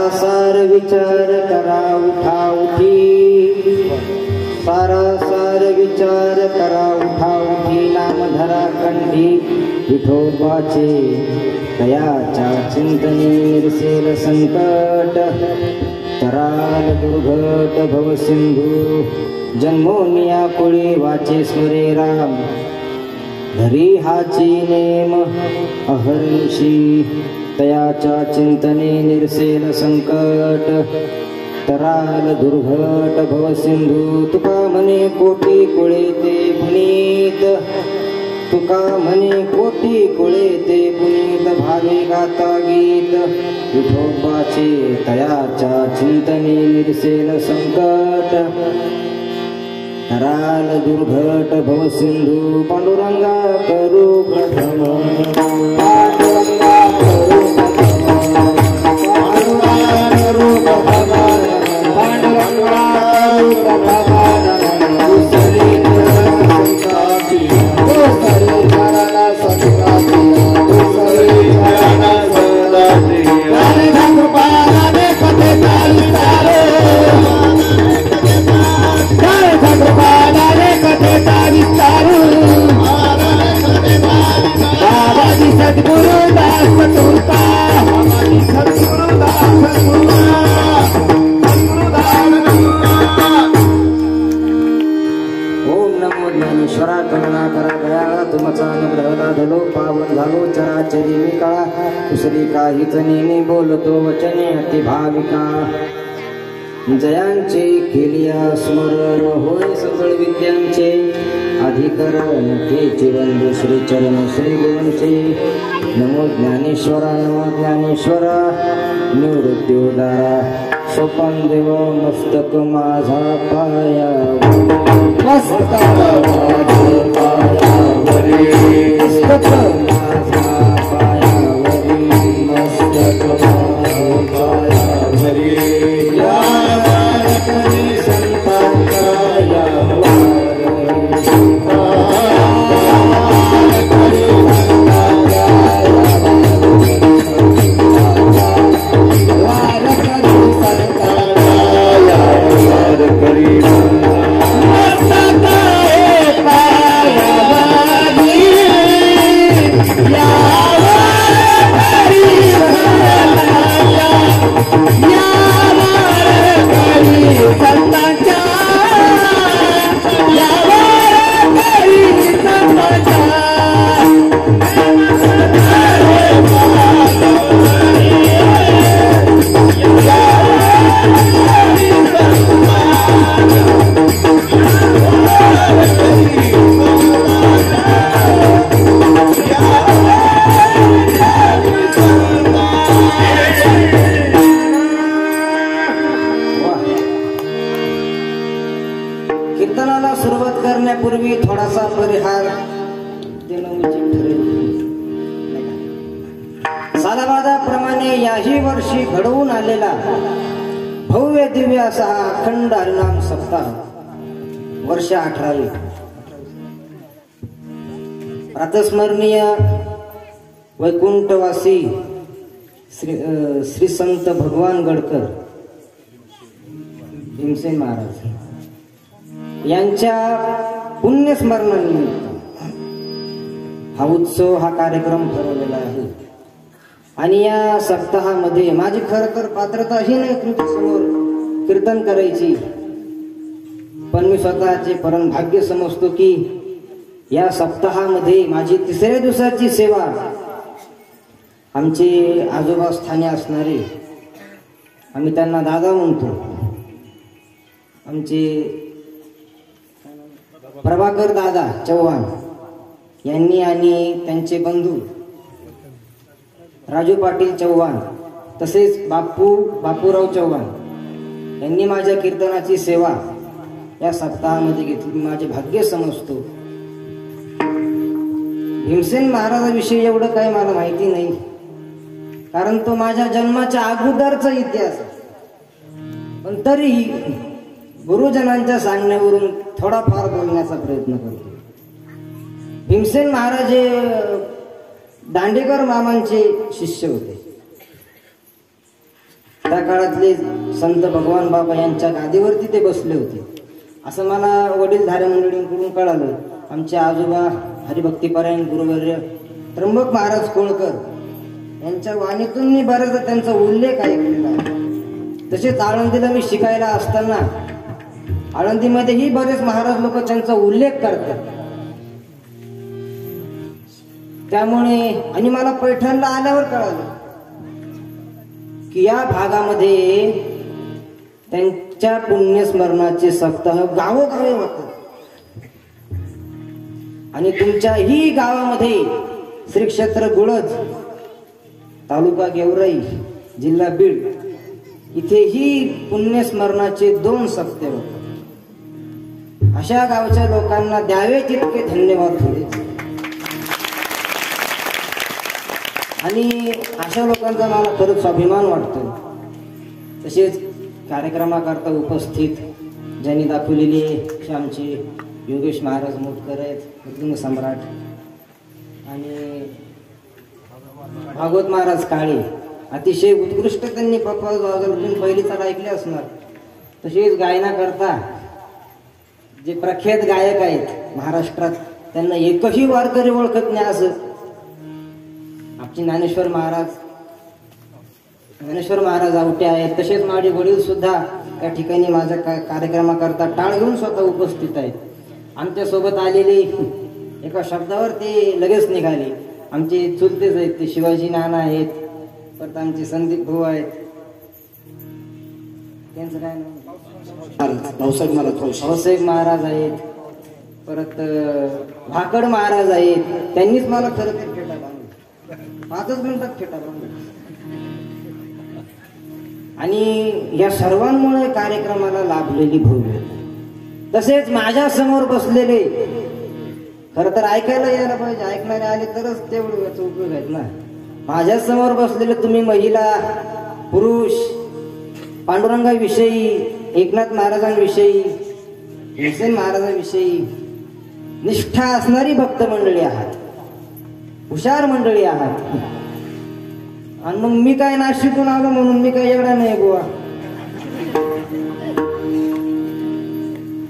सार विचार करा उठा उठी, सार विचार करा उठा उठी, नाम धरा कंठी विठोबाचे, तयाच्या चिंतनी निरसेल संकट, तराल दुर्घट भव सिंधू, जन्मोनिया कुळी वाचे स्वरे राम, धरी हाची नेम अहर्निशी, तयाच्या चिंतने निरसेल संकट, तराल दुर्घट भव सिंधू, तुका म्हणे कोटी कुळे ते पुनीत, तुका म्हणे कोटी कुळे ते पुनीत, भावे गाता गीत विठोबाचे, तयाच्या चिंतने निरसेल संकट, तराल दुर्घट भव सिंधू, पांडुरंगा करू प्रथम, काहीच नेहमी बोलतो वचने अति भाविका, जयांचे केलिया स्मरण होय सकळ विद्यांचे, अधिकरण ते चिरंद श्री चरण श्री गुरूंचे, नमो ज्ञानेश्वरा नमो ज्ञानेश्वरा, निवृत्त्योदारा सोपान देव मस्तक माझा पाया, मस्तक माझा पायावरी, मस्तक माझा पायावरी, मस्तक माझा पायावरी, या वारकरी संतांच्या या वारकरी पूर्वी थोडासा परिहार सालाबादाप्रमाणे याही वर्षी घडवून आलेला भव्य दिव्य असा हा अखंड हरिनाम सप्ताह वर्ष 18वी प्रातस्मरणीय वैकुंठवासी श्री संत भगवान गडकर भीमसेन महाराज यांच्या पुण्यस्मरणानिमित्त हा उत्सव हा कार्यक्रम ठरवलेला आहे. आणि या सप्ताहामध्ये माझी खरं तर पात्रता ही नाही तुमच्या समोर कीर्तन करायची, पण मी स्वतःचे परम भाग्य समजतो की या सप्ताहामध्ये माझी 3ऱ्या दिवसाची सेवा आमचे आजोबा स्थानी असणारे, आम्ही त्यांना दादा म्हणतो, आमचे प्रभाकर दादा चव्हाण यांनी आणि त्यांचे बंधू राजू पाटील चव्हाण तसेच बापूराव चव्हाण यांनी माझ्या कीर्तनाची सेवा या सप्ताहामध्ये घेतली. माझे भाग्य समजतो. भीमसेन महाराजाविषयी एवढं काही मला माहिती नाही, कारण तो माझ्या जन्माच्या अगोदरचा इतिहास, पण तरीही गुरुजनांच्या सांगण्यावरून थोडाफार बोलण्याचा प्रयत्न करतो. भीमसेन महाराज हे दांडेकर मामांचे शिष्य होते. त्या काळातले संत भगवान बाबा यांच्या गादीवरती ते बसले होते असं मला वडीलधाऱ्या मंडळींकडून कळालं. आमचे आजोबा हरिभक्तीपरायण गुरुवर्य त्र्यंबक महाराज कोळकर यांच्या वाणीतून मी बरेचदा त्यांचा उल्लेख ऐकलेला आहे. तसेच आळंदीला मी शिकायला असताना आळंदीमध्येही बरेच महाराज लोक त्यांचा उल्लेख करतात. त्यामुळे आणि मला पैठणला आल्यावर कळालं की या भागामध्ये त्यांच्या पुण्यस्मरणाचे सप्ताह गावोगावी होतात. आणि तुमच्याही गावामध्ये श्री क्षेत्र गुळज तालुका गेवराई जिल्हा बीड इथेही पुण्यस्मरणाचे 2 सप्ताह होतात. अशा गावच्या लोकांना द्यावे तितके धन्यवाद थोडे. आणि अशा लोकांचा मला खरंच स्वाभिमान वाटतो. तसेच कार्यक्रमाकरता उपस्थित ज्यांनी दाखवलेले आमचे योगेश महाराज मोटकर आहेत, मृदुंग सम्राट, आणि भागवत महाराज काळे अतिशय उत्कृष्ट त्यांनी प्रपोज वाजवून पहिली चाल ऐकले असणार. तसेच गायना करता जे प्रख्यात गायक आहेत महाराष्ट्रात त्यांना एकही वारकरी ओळखत नाही असं आमचे ज्ञानेश्वर महाराज आवटे आहेत. तसेच माझे वडील सुद्धा त्या ठिकाणी माझ्या कार्यक्रमाकरता टाळ घेऊन स्वतः उपस्थित आहेत. आमच्या सोबत आलेले एका शब्दावर ते लगेच निघाले. आमचे चुलतेच आहेत, ते शिवाजी नाना आहेत, परत आमचे संदीप भाऊ आहेत, त्यांचं काय नाव भाऊसाहेब महाराज आहेत, परत भाकड महाराज आहेत. त्यांनीच मला खरं तर फेटा बांधला, 5 मिनिटात फेटा बांधला. आणि या सर्वांमुळे कार्यक्रमाला लाभलेली भव्य. तसेच माझ्या समोर बसलेले खर तर ऐकायला यायला पाहिजे, ऐकणारे आले तरच तेवढं याचा उपयोग आहेत ना. माझ्या समोर बसलेले तुम्ही महिला पुरुष पांडुरंगाविषयी, एकनाथ महाराजांविषयी, भीमसेन महाराजांविषयी निष्ठा असणारी भक्त मंडळी आहात, हुशार मंडळी आहात. आणि मग मी काय नाशिकून आलो म्हणून मी काय एवढा नाही बुवा.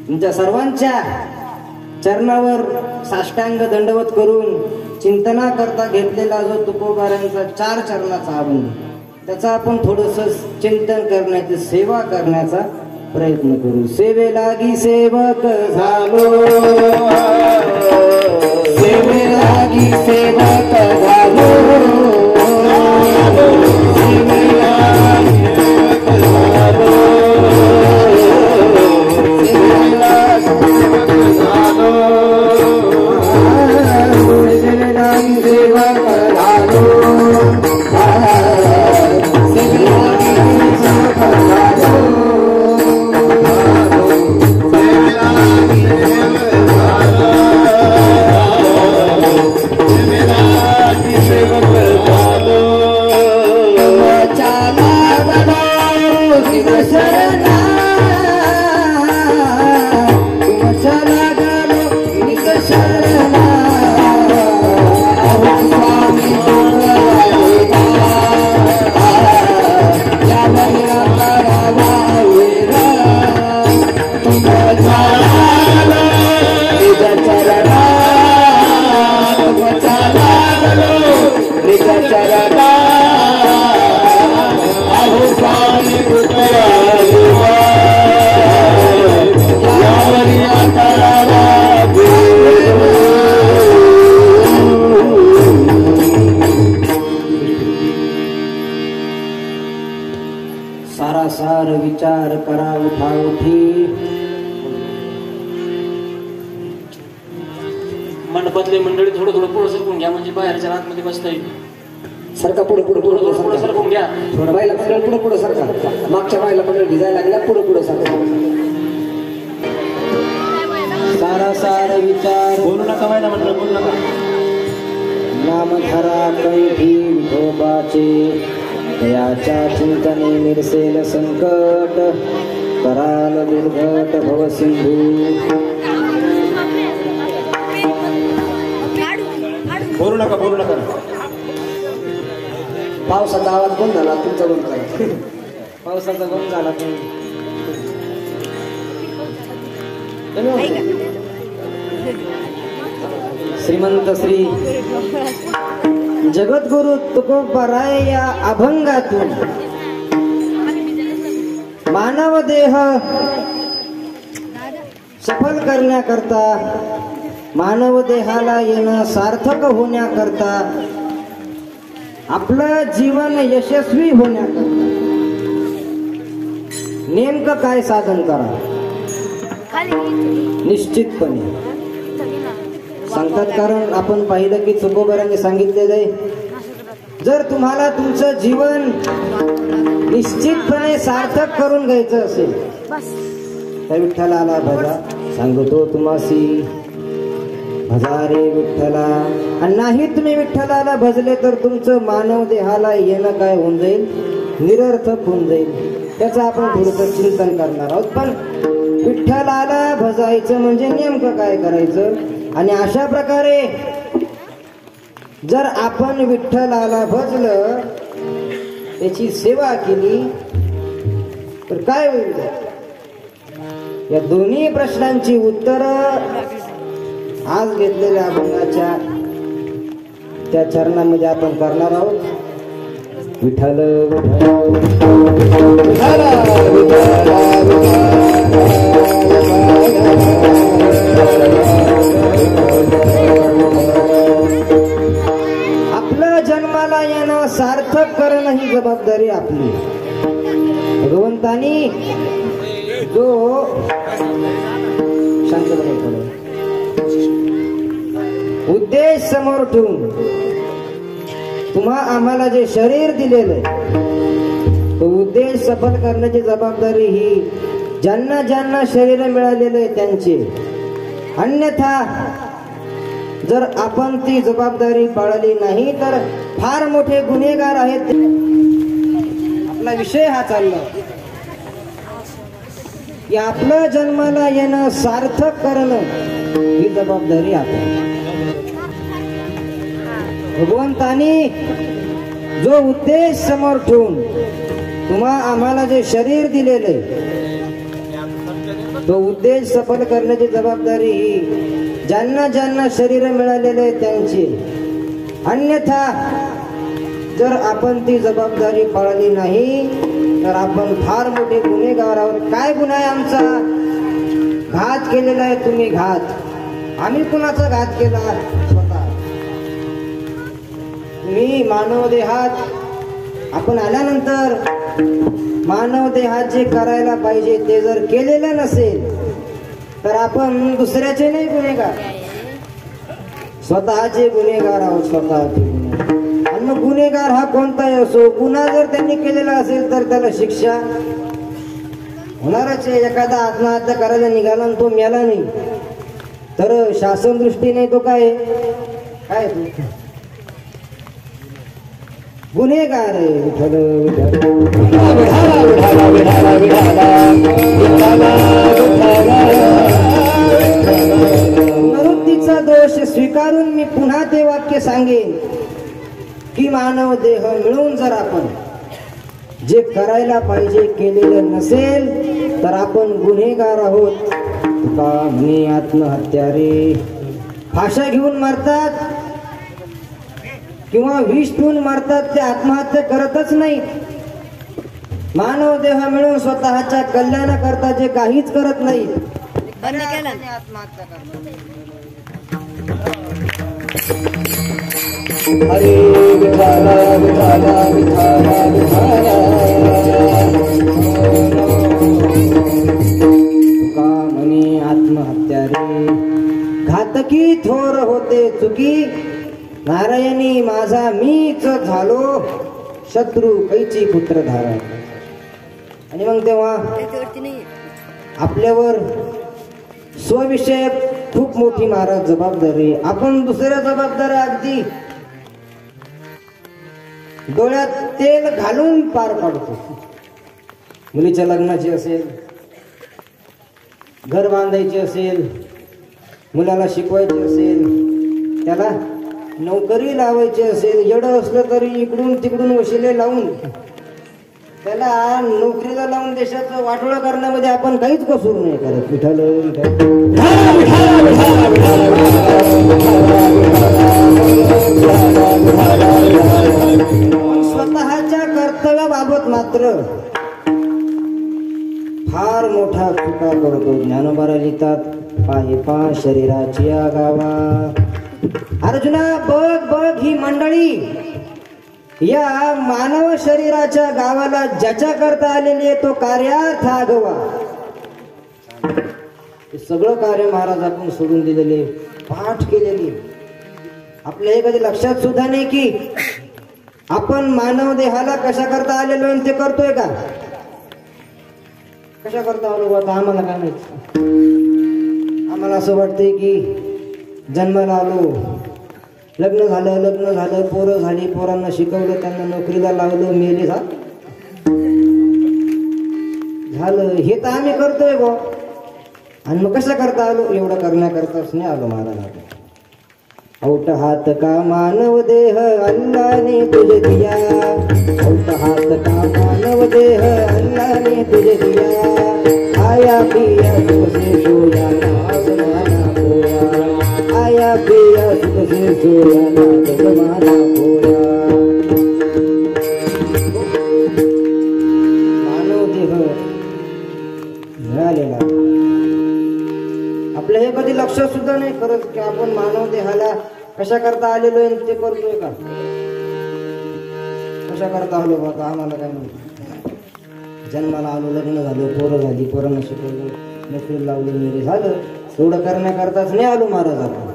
तुमच्या सर्वांच्या चरणावर साष्टांग दंडवत करून चिंतना करता घेतलेला जो तुकोबारांचा 4 चरणाचा अभंग, त्याचा आपण थोडस चिंतन करण्याची, सेवा करण्याचा प्रयत्न करू. सेवेलागी सेवक झालो, सेवेलागी सेवक झालो, Seven तुम शरणा तुम चला गलो निज शरणा स्वामी सारासार विचार करा उठा उठी मंडपातले मंडळी थोडं थोडं पुढे सरकून घ्या म्हणजे बाहेरच्या आतमध्ये बसता येईल. सरका पुढे पुढे पुढे थोडं पुढे सरकून घ्या. थोडं बायला मंडळ पुढे पुढे सरका मागच्या बायला मंडळ भिजायला लागल्या पुढे पुढे सरका सारासार विचार बोलू नका बायला मंडळ बोलू नका. नामधरा कंठी विठोबाचे दयाच्या चिंतने निरसेल संकट कराल दुर्घट भव सिंधू बोलू नका बोलू नका. पावसाचा आवाज बंद झाला तुमचा बंद झाला पावसाचा बंद झाला श्रीमंत श्री जगद्गुरु तुकोबाराय या अभंगातून मानव देह सफल करण्याकरता मानव देहाला येणं सार्थक होण्याकरता आपलं जीवन यशस्वी होण्याकरता नेमकं काय साधन करा निश्चितपणे सांगतात. कारण आपण पाहिलं की तुकोबारांनी सांगितलेलं आहे जर तुम्हाला तुमचं जीवन निश्चितपणे सार्थक करून घ्यायचं असेल तर विठ्ठलाला भजा सांगतो तुम्हासी भजा रे विठ्ठला. आणि नाही तुम्ही विठ्ठलाला भजले तर तुमचं मानव देहाला येणं काय होऊन जाईल निरर्थक होऊन जाईल. त्याचं आपण थोडंसं चिंतन करणार आहोत. पण विठ्ठलाला भजायचं म्हणजे नेमकं काय करायचं आणि अशा प्रकारे जर आपण विठ्ठलाला भजलं त्याची सेवा केली तर काय होईल. या दोन्ही प्रश्नांची उत्तर आज घेतलेल्या अभंगाच्या त्या चरणांमध्ये आपण करणार आहोत. विठ्ठल आपलं जन्माला येणं सार्थक करणं ही जबाबदारी आपली. भगवंतानी जो शांत उद्देश समोर ठेवून तुम्हा आम्हाला जे शरीर दिलेलं तो उद्देश सफल करण्याची जबाबदारी ही ज्यांना ज्यांना शरीर मिळालेलं आहे त्यांची. अन्यथा जर आपण ती जबाबदारी पाळली नाही तर फार मोठे गुन्हेगार आहेत. आपला विषय हा चालला की आपलं जन्माला येणं सार्थक करणं ही जबाबदारी आपण. भगवंतानी जो उद्देश समोर ठेवून तुम्हा आम्हाला जे शरीर दिलेले तो उद्देश सफल करण्याची जबाबदारी ही ज्यांना ज्यांना शरीर मिळालेले त्यांची. अन्यथा जर आपण ती जबाबदारी पाळली नाही तर आपण फार मोठे गुन्हेगार आहोत. काय गुन्हा आहे आमचा? घात केलेला आहे तुम्ही घात. आम्ही कुणाचा घात केला? स्वतः. तुम्ही मानव देहात आपण आल्यानंतर मानव देहात जे करायला पाहिजे ते जर केलेलं नसेल तर आपण दुसऱ्याचे नाही गुन्हेगार, स्वतःचे गुन्हेगार आहोत. स्वतःचे गुन्हेगार. आणि मग गुन्हेगार हा कोणताही असो, गुन्हा जर त्यांनी केलेला असेल तर त्याला शिक्षा होणारच आहे. एखादा आत्महत्या करायला निघाला आणि तो मेला नाही तर शासन दृष्टीने तो काय काय गुन्हेगार विठ्ठल प्रवृत्तीचा दोष स्वीकारून मी पुन्हा ते वाक्य सांगेन की मानव देह मिळून जर आपण जे करायला पाहिजे केलेलं नसेल तर आपण गुन्हेगार आहोत. तुका म्हणे आत्महत्यारे फाशा घेऊन मारतात किंवा विष पिऊन मारतात, ते आत्महत्या करतच नाही. मानव देह मिळून स्वतःच्या कल्याणाकरता जे काहीच करत नाही आत्महत्या करतात. हरे विठाला विठाला विठाला विठाला तुका म्हणे आत्महत्या रे घातकी थोर होते चुकी, नारायणी माझा मीच झालो शत्रू कैची पुत्र धारा. आणि मग तेव्हा आपल्यावर स्वविषय खूप मोठी महाराज जबाबदारी. आपण दुसऱ्या जबाबदाऱ्या अगदी डोळ्यात तेल घालून पार पाडतो. मुलीच्या लग्नाची असेल, घर बांधायचे असेल, मुलाला शिकवायचे असेल, त्याला नोकरी लावायची असेल, एवढं असलं तरी इकडून तिकडून वशिले लावून त्याला नोकरीला लावून देशाचं वाटोळं करण्यामध्ये आपण काहीच कसूर नाही करत. विठ्ठल स्वतःच्या कर्तव्याबाबत मात्र फार मोठा चुका करतो. ज्ञानोबा लिहितात पाहे पा शरीराची गावा. अर्जुना बघ बघ ही मंडळी या मानव शरीराच्या गावाला ज्याच्या करता आलेली आहे तो कार्यार्थ आगवा. सगळं कार्य महाराज आपण सोडून दिलेले, पाठ केलेली. आपल्या हे कधी लक्षात सुद्धा नाही की आपण मानव देहाला कशा करता आलेलो आहे ते करतोय का, कशा करता आलो आता आम्हाला काय माहिती. आम्हाला असं वाटतंय की जन्माला आलो, लग्न झालं, पोरं झाली, पोरांना शिकवलं, त्यांना नोकरीला लावलं, मेले झालं. हे तर आम्ही करतोय गो. आणि मग कशा करता आलो, एवढं करण्याकरताच नाही आलो महाराज. औट हात का मानव देह अल्लाने तुझे दिया, औट हात का मानव देह अल्लाने तुझे दिया. आया पिया सुख से सोया नाग माना खोया, आया पिया सुख से सोया नाग माना खोया. मानव देह मिळालेला आपलं हे कधी लक्ष सुद्धा नाही करत की आपण मानव देहाला कशा करता आलेलो आहे ते करतोय का, कशा करता आलो बाबा आम्हाला काय माहिती. जन्माला आलो, लग्न झालं, पोरं झाली, पोरांना शिकवलं, नोकरी लावली, मेरे झालं. एवढं करण्याकरताच नाही आलो महाराज आपण,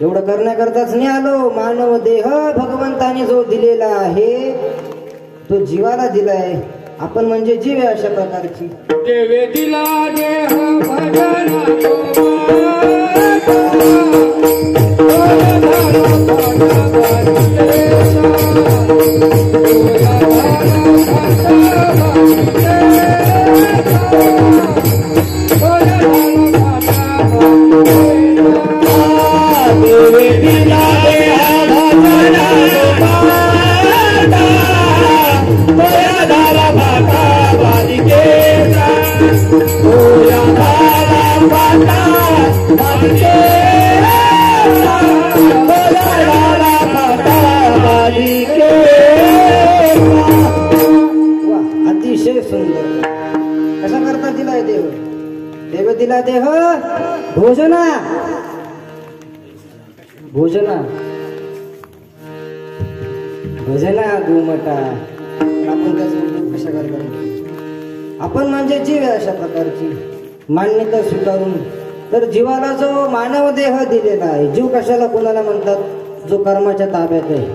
एवढं करण्याकरताच नाही आलो. मानव देह भगवंताने जो दिलेला आहे तो जीवाला दिलाय. आपण म्हणजे जीव आहे अशा प्रकारची. देवे दिला देह भजना अतिशय सुंदर. कसा करता दिलाय देव, देव दिला देह भोजना भोजना भजना गोमटा. आपण त्याचा उपयोग कशा करता, आपण म्हणजे जीव आहे अशा प्रकारची मान्यता स्वीकारून. तर जीवाला जो मानव देह दिलेला आहे, जीव कशाला कोणाला म्हणतात, जो कर्माच्या ताब्यात आहे,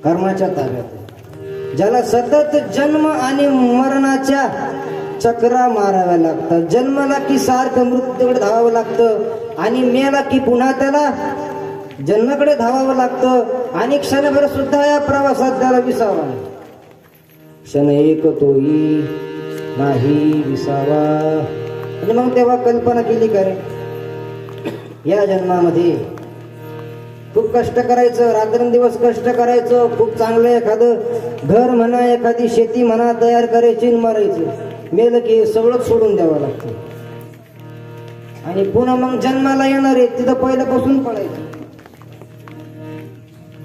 कर्माच्या ताब्यात आहे, ज्याला सतत जन्म आणि मरणाच्या चक्रा माराव्या लागतात. जन्माला की सारखं मृत्यूकडे धावावं लागतं आणि मेला की पुन्हा त्याला जन्माकडे धावावं लागतं. आणि क्षणभर सुद्धा या प्रवासात त्याला विसावा नाही. क्षण एक तोही नाही विसावा. आणि मग तेव्हा कल्पना केली का रे, या जन्मामध्ये खूप कष्ट करायचं, रात्रंदिवस कष्ट करायचं, खूप चांगलं एखादं घर म्हणा, एखादी शेती म्हणा तयार करायची, मरायचं. मेलं की सगळं सोडून द्यावं लागतं. आणि पुन्हा मग जन्माला येणार आहे तिथं पहिल्यापासून पळायचं,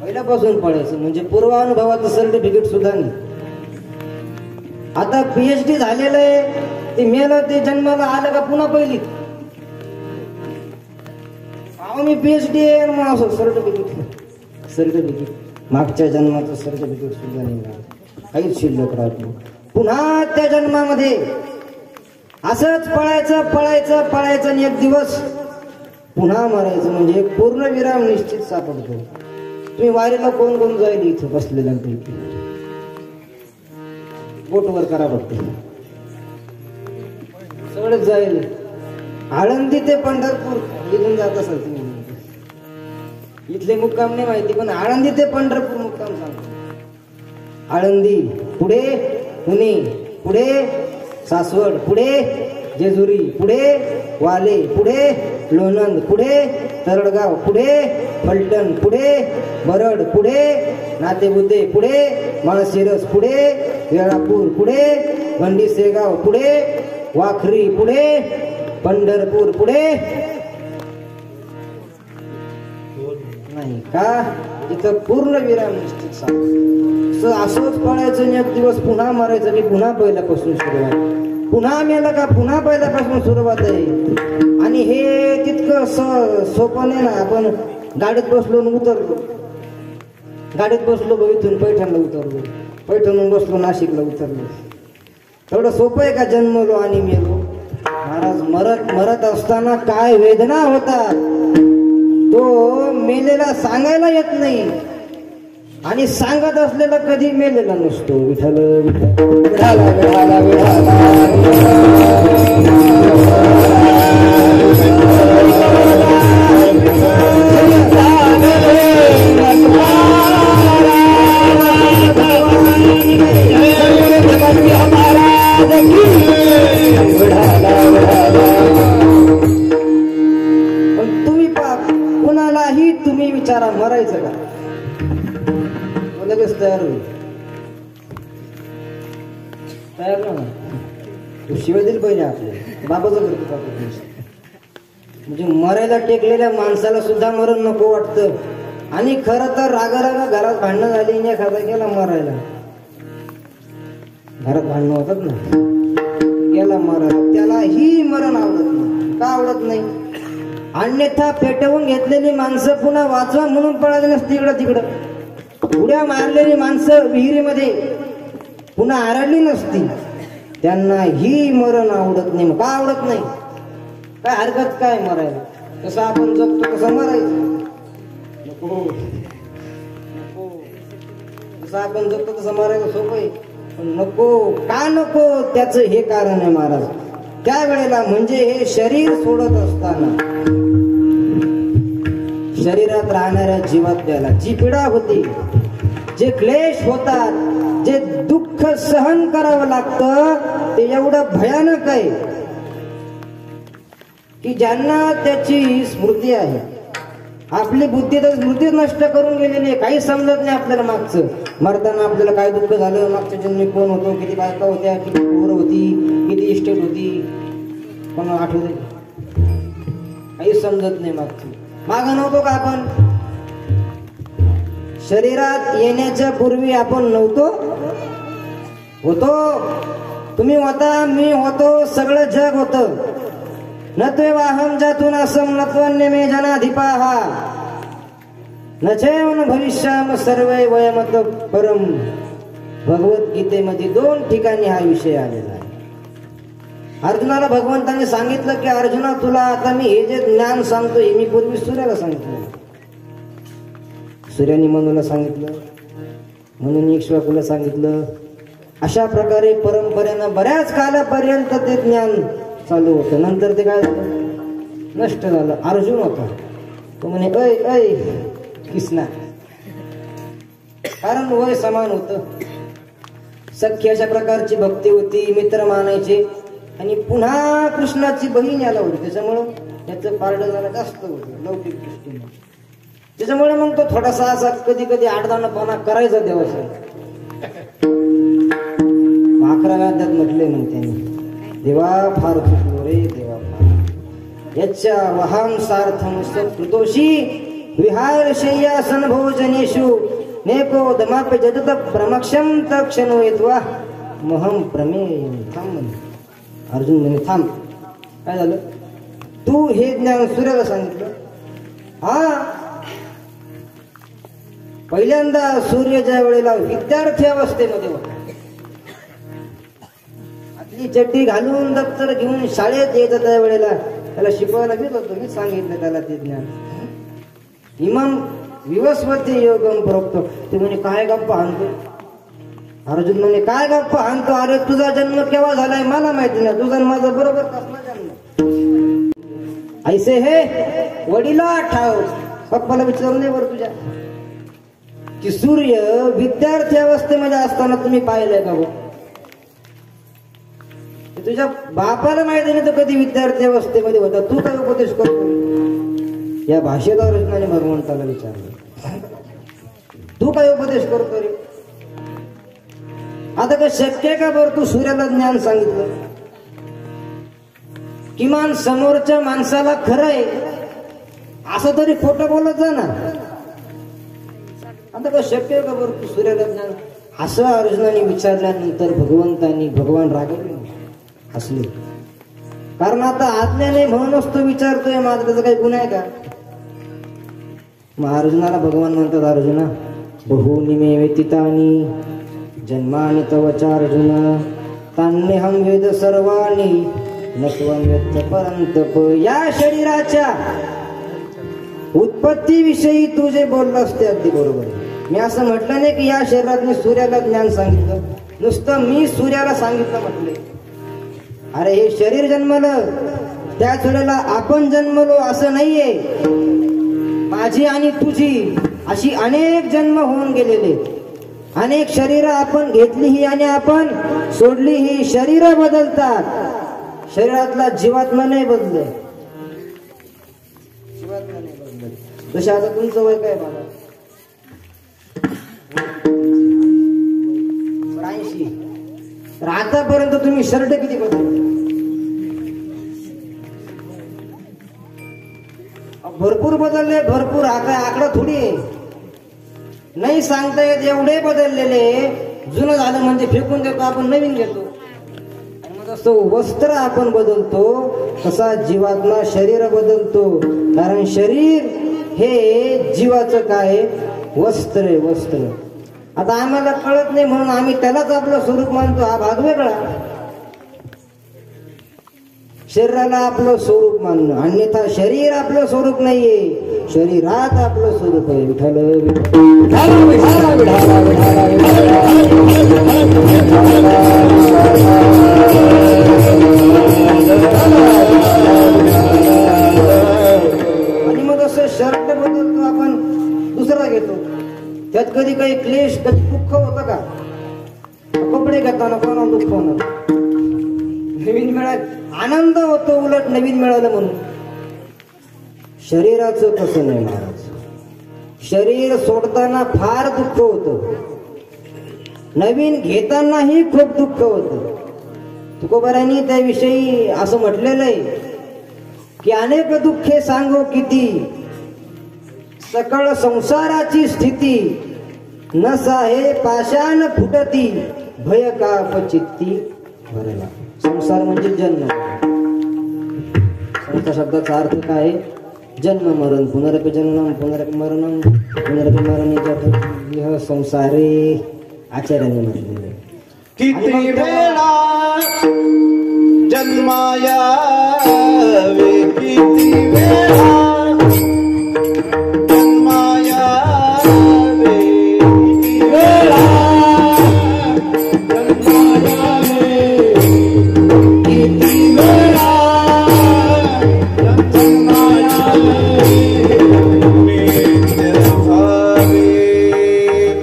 पहिल्यापासून पळायचं. म्हणजे पूर्वानुभवाचं सर्टिफिकेट सुद्धा नाही. आता PhD झालेलं आहे, ते मेलं, ते जन्माला आलं का पुन्हा पहिलीत. मी PhD आहे मग असं सर्टिफिकेट मागच्या जन्माचं सर्टिफिकेट सुद्धा नाही, काहीच शिल्लक राहत नाही. पुन्हा त्या जन्मामध्ये असंच पळायचं आणि एक दिवस पुन्हा मरायचं. म्हणजे एक पूर्ण विराम निश्चित सापडतो. तुम्ही वारीला कोण कोण जाईल इथं बसलेल्यांपैकी बोटवर करा बघते, सगळेच जाईल. आळंदी ते पंढरपूर इथून जात असाल तुम्ही, इथले मुक्काम नाही माहिती, पण आळंदी ते पंढरपूर मुक्काम सांगतो. आळंदी पुढे पुणे, पुढे सासवड, पुढे जेजुरी, पुढे वाले, पुढे लोणंद, पुढे तरडगाव, पुढे फलटण, पुढे बरड, पुढे नातेबुद्दे, पुढे माळशिरस, पुढे वेळापूर, पुढे गंडी सेगाव, पुढे वाखरी, पुढे पंढरपूर, पुढे नाही का इथं पूर्ण विराम निश्चित सांगतो. असंच पळायचं, एक दिवस पुन्हा मारायचं की पुन्हा पहिल्यापासून सुरुवात. पुन्हा मेलं का पुन्हा पहिल्यापासून सुरुवात आहे. आणि हे तितकं सोपं नाही ना. आपण गाडीत बसलो उतरलो, गाडीत बसलो इथून पैठणला उतरलो, पैठणून बसलो नाशिकला उतरलो. एवढं सोपं आहे का जन्मलो आणि मेलो. महाराज मरत असताना काय वेदना होतात तो मेलेला सांगायला येत नाही, आणि सांगत असलेला कधी मेलेला नसतो. विठ्ठल विठ्ठल विठाला विठाला कुणालाही तुम्ही विचारा मरायचं का, लगेच तयार होईल. तयार ना तू शिवाय दिली पहिले आपल्या बाबाचं करतो. म्हणजे मरायला टेकलेल्या माणसाला सुद्धा मरण नको वाटतं. आणि खरं तर रागा घरात भांडणं झाली, एखादा गेला मरायला, घरात भांडणं होतात ना, गेला मरायला, त्यालाही मरण आवडत नाही. का आवडत नाही? अन्यथा पेटवून घेतलेली माणसं पुन्हा वाचवा म्हणून पळाली नसती इकडं तिकडं. उड्या मारलेली माणसं विहिरीमध्ये पुन्हा आरडली नसती. त्यांना ही मरण आवडत नाही. का आवडत नाही? काय हरकत काय मरायला, कसं आपण जगतो कसं मरायचं. नको जसं आपण जगतो तसं मरायचं सोपं आहे, पण नको. का नको? त्याचं हे कारण आहे महाराज. त्यावेळेला म्हणजे हे शरीर सोडत असताना शरीरात राहणाऱ्या जीवात्म्याला जी पीडा होती, जे क्लेश होतात, जे दुःख सहन करावं लागतं, ते एवढं भयानक आहे की ज्यांना त्याची स्मृती आहे. आपली बुद्धी तर स्मृती नष्ट करून गेलेली आहे. काही समजत नाही आपल्याला मागचं. मरताना आपल्याला काय दुःख झालं, मागच्या जन्मी कोण होतो, किती बायका होत्या, किती पोरं होती, किती इस्टेट होती, पण आठवते काही समजत नाही. मागं नव्हतो का आपण? शरीरात येण्याच्या पूर्वी आपण नव्हतो? होतो. तुम्ही होता, मी होतो, सगळं जग होतं. नत्वेवाहम जातून असम नत्वन्य मे जनाधिपाहा नचेवन भविष्याम सर्वै वयमत परम. भगवद्गीतेमध्ये 2 ठिकाणी हा विषय आलेला आहे. अर्जुनाला भगवंतांनी सांगितलं की अर्जुना, तुला आता मी हे जे ज्ञान सांगतो हे मी पूर्वी सूर्याला सांगितलं, सूर्याने मनुला सांगितलं, म्हणून इक्ष्वाकूला सांगितलं. अशा प्रकारे परंपरेनं बऱ्याच कालापर्यंत ते ज्ञान चालू होतं. नंतर ते काय झालं? नष्ट झालं. अर्जुन होता तो म्हणे, ऐ ऐ कृष्णा, कारण वय समान होतं. सख्य अशा प्रकारची भक्ती होती, मित्र मानायचे. आणि पुन्हा कृष्णाची बहीण याला होती, त्याच्यामुळं त्याचं पारड जरा जास्त होतं लौकिक दृष्टीने. त्याच्यामुळे मग तो थोडासा असा कधी कधी आडदाणपणा करायचा देवाचा. 11व्या अध्यायात म्हटले मग त्यांनी, देवा फार चुकलो रे देवा फार, याच्या वहां सार्थम सत्कृतोषी विहार शय्यासन भोजनेषु नेको दमाप जदत प्रमक्षम तक्षणो येत्वा महम प्रमेयम. थांब म्हणे अर्जुन, म्हणे थांब. काय झालं? तू हे ज्ञान सूर्याला सांगितलं. हा, पहिल्यांदा सूर्य ज्या वेळेला विद्यार्थी अवस्थेमध्ये होता, आपली चड्डी घालून दप्तर घेऊन शाळेत येत त्या वेळेला त्याला शिकवायला घेत होतो. मी सांगितलं त्याला ते ज्ञान. इमम विवस्वती योगम प्रोक्त. ते म्हणे काय गप्पा हाणतो? अर्जुन म्हणे काय गप्पा हाणतो? अरे तुझा जन्म केव्हा झालाय मला माहिती नाही, तुझा माझा बरोबर कसला जन्म. ऐसे हे वडिला ठाव. पप्पाला विचारू नये बरं तुझ्या की सूर्य विद्यार्थी अवस्थेमध्ये असताना तुम्ही पाहिलंय का? तुझ्या बापाला माहिती नाही तो कधी विद्यार्थी अवस्थेमध्ये होता, तू काय उपदेश करतो? या भाषेत अर्जुनाने भगवंताला विचारलं, तू काय उपदेश करतो रे? आता काय शक्य का बरं तू सूर्याला ज्ञान सांगितलं? किमान समोरच्या माणसाला खरं आहे असं तरी खोटं बोलत जा ना. आता काय शक्य का बरं तू सूर्याला ज्ञान? असं अर्जुनाने विचारल्यानंतर भगवान रागवले, हसले. कारण आता आज्ञाने म्हणूनच तो विचारतोय, माझा त्याचा काही गुन्हा आहे का? मग अर्जुनाला भगवान म्हणतात, अर्जुना बहूनि मे व्यतीतानि जन्मानि तव चार्जुन तान्यहं वेद सर्वाणि न त्वं वेत्त परन्तप. या शरीराच्या उत्पत्तीविषयी तू जे बोललास ते अगदी बरोबर आहे. मी असं म्हटलं नाही की या शरीरात मी सूर्याला ज्ञान सांगितलं, नुसतं मी सूर्याला सांगितलं म्हटले. अरे हे शरीर जन्मलं त्याच वेळेला आपण जन्मलो असं नाहीये. माझी आणि तुझी अशी अनेक जन्म होऊन गेलेले, अनेक शरीर आपण घेतलीही आणि आपण सोडलीही. शरीर बदलतात, शरीरातला जीवात्मा नाही बदलत. जीवात्मा नाही बदलत. जसे आता तुमचं वय काय बाबा? 80. तर आतापर्यंत तुम्ही शर्ट किती बदलले? भरपूर बदलले, भरपूर. आता आकडा थोडी आहे, नाही सांगता येत एवढे बदललेले. जुनं झालं म्हणजे फेकून देतो आपण, नवीन घेतो. आणि मग जसं वस्त्र आपण बदलतो तसा जीवात्मा शरीर बदलतो. कारण शरीर हे जीवाचं काय वस्त्र आहे, वस्त्र. आता आम्हाला कळत नाही म्हणून आम्ही त्यालाच आपलं स्वरूप मानतो, हा भाग वेगळा. शरीराला आपलं स्वरूप मानणं, अन्यथा शरीर आपलं स्वरूप नाहीये, शरीरात आपलं स्वरूप आहे. विठ्ठल आणि मग असं शर्ट बदलतो आपण, दुसरा घेतो. त्यात कधी काही क्लेश, कधी दुःख होतं का? कपडे घेताना कोणा दुःख होणार? नवीन मिळालं आनंद होतो, उलट नवीन मिळालं म्हणून. शरीराचं तसं नाही महाराज. शरीर सोडताना फार दुःख होतं, नवीन घेतानाही खूप दुःख होतं. तुकोबारांनी त्याविषयी असं म्हटलेलं आहे की अनेक दुःखे सांगो किती, सकळ संसाराची स्थिती नसा हे पाषाण फुटती, भय कापचित्ती भरला. संसार म्हणजे जन्म. संसार शब्दाचा अर्थ काय? जन्म मरण. पुनरपि जन्म पुनरपि मरणम पुनरपि मरण संसारे आचार्याने म्हटलेले. किती वेळा जन्माया किती वेळा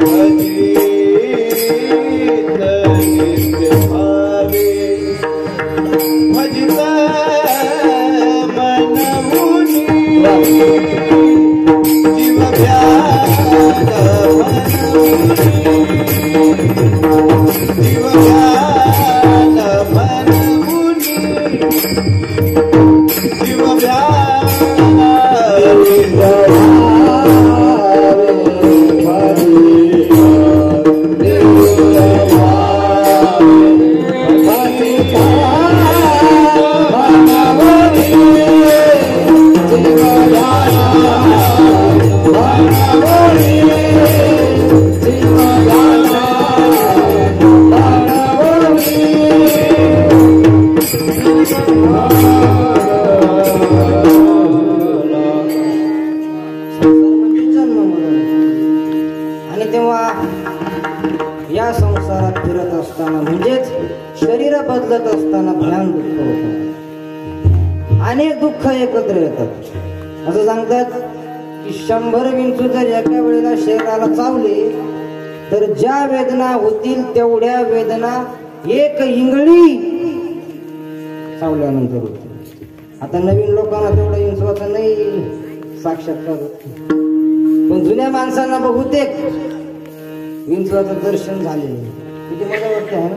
भजे म्हणजे जन्म मरण. आणि तेव्हा या संसारात फिरत असताना म्हणजेच शरीर बदलत असताना भयान दुःख होतं. अनेक दुःख एकत्र येतात. असं सांगतात की 100 विंचू जर एका वेळेला शरीराला चावले तर ज्या वेदना होतील तेवढ्या वेदना एक इंगळी चावल्यानंतर होतील. आता नवीन लोकांना तेवढं विंचवाचं नाही साक्षात्कार होत, पण जुन्या माणसांना बहुतेक विंचवाचं दर्शन झाले. किती मजा वाटते आहे ना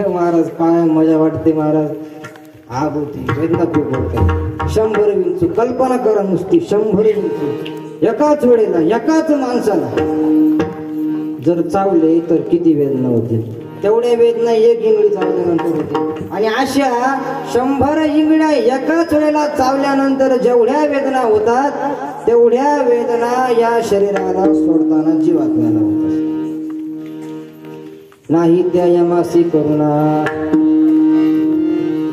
महाराज, काय मजा वाटते महाराज. आग होती, वेदना खूप होत्या. 100 विंचू कल्पना करा नुसती. 100 विंचू एकाच वेळेला एकाच माणसाला जर चावले तर किती वेदना होतील. तेवढ्या वेदना एक इंगळी चावल्यानंतर होते. आणि अशा 100 इंगळ्या एकाच वेळेला चावल्यानंतर जेवढ्या वेदना होतात तेवढ्या वेदना या शरीराला सोडताना जीवात्म्याला होतात. नाही त्या यमासी करुणा.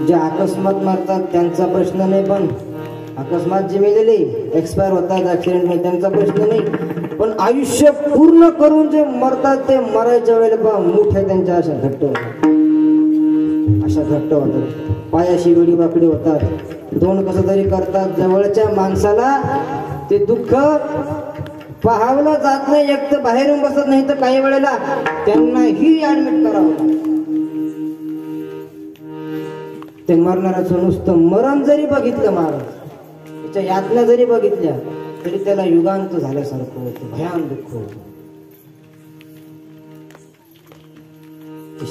जे अकस्मात मारतात त्यांचा प्रश्न नाही, पण अकस्मात जे मेलेले एक्सपायर होतात ऍक्सिडेंट मध्ये त्यांचा प्रश्न नाही, पण आयुष्य पूर्ण करून जे मरतात ते मरायच्या वेळेला मुठ्या त्यांच्या अशा घट्ट होतात. पायाशी वेडी वाकडी होतात. दोन कसं तरी करतात. जवळच्या माणसाला ते दुःख पाहावलं जात नाही. एक तर बाहेरून बसत नाही तर काही वेळेला त्यांनाही ऍडमिट करावं लागतं. ते मरणाऱ्याचं नुसतं मरण जरी बघितलं महाराज, त्याच्या यातना जरी बघितल्या तरी त्याला युगांत झाल्यासारखं होतं. भयान दुःख होतं.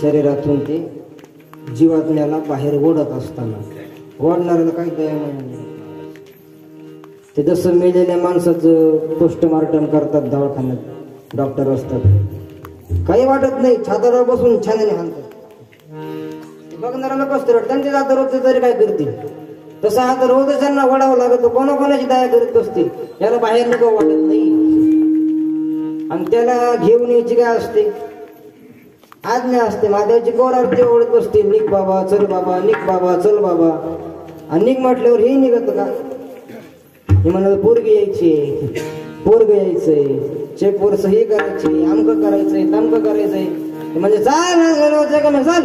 शरीरातून ते जीवात्म्याला बाहेर ओढत असताना ओढणाऱ्याला काही दया नाही. ते जसं मेलेल्या माणसाचं पोस्टमार्टम करतात दवाखान्यात, डॉक्टर असतात, काही वाटत नाही, छातावर बसून छानने हाणतात. बघणाऱ्याला कसं वाटतं त्यांचे जाता रोज तरी काय करतील. तसं आता रोज त्यांना वडावं लागत. कोणाकोणाची दया करत असतील. याला बाहेर नको वाटत नाही. आणि त्याला घेऊन यायची काय असते, आज्ञा असते. महादेवाची गौर आरती ओढत बसते. निक बाबा चल बाबा, निक बाबा चल बाबा. आणि निक म्हटल्यावर हे निघत का? हे म्हणत पोरगी यायची, पोरग यायचंय, चेक वर सही करायची, आमकं करायचंय, तमकं करायचंय. म्हणजे चाल चाल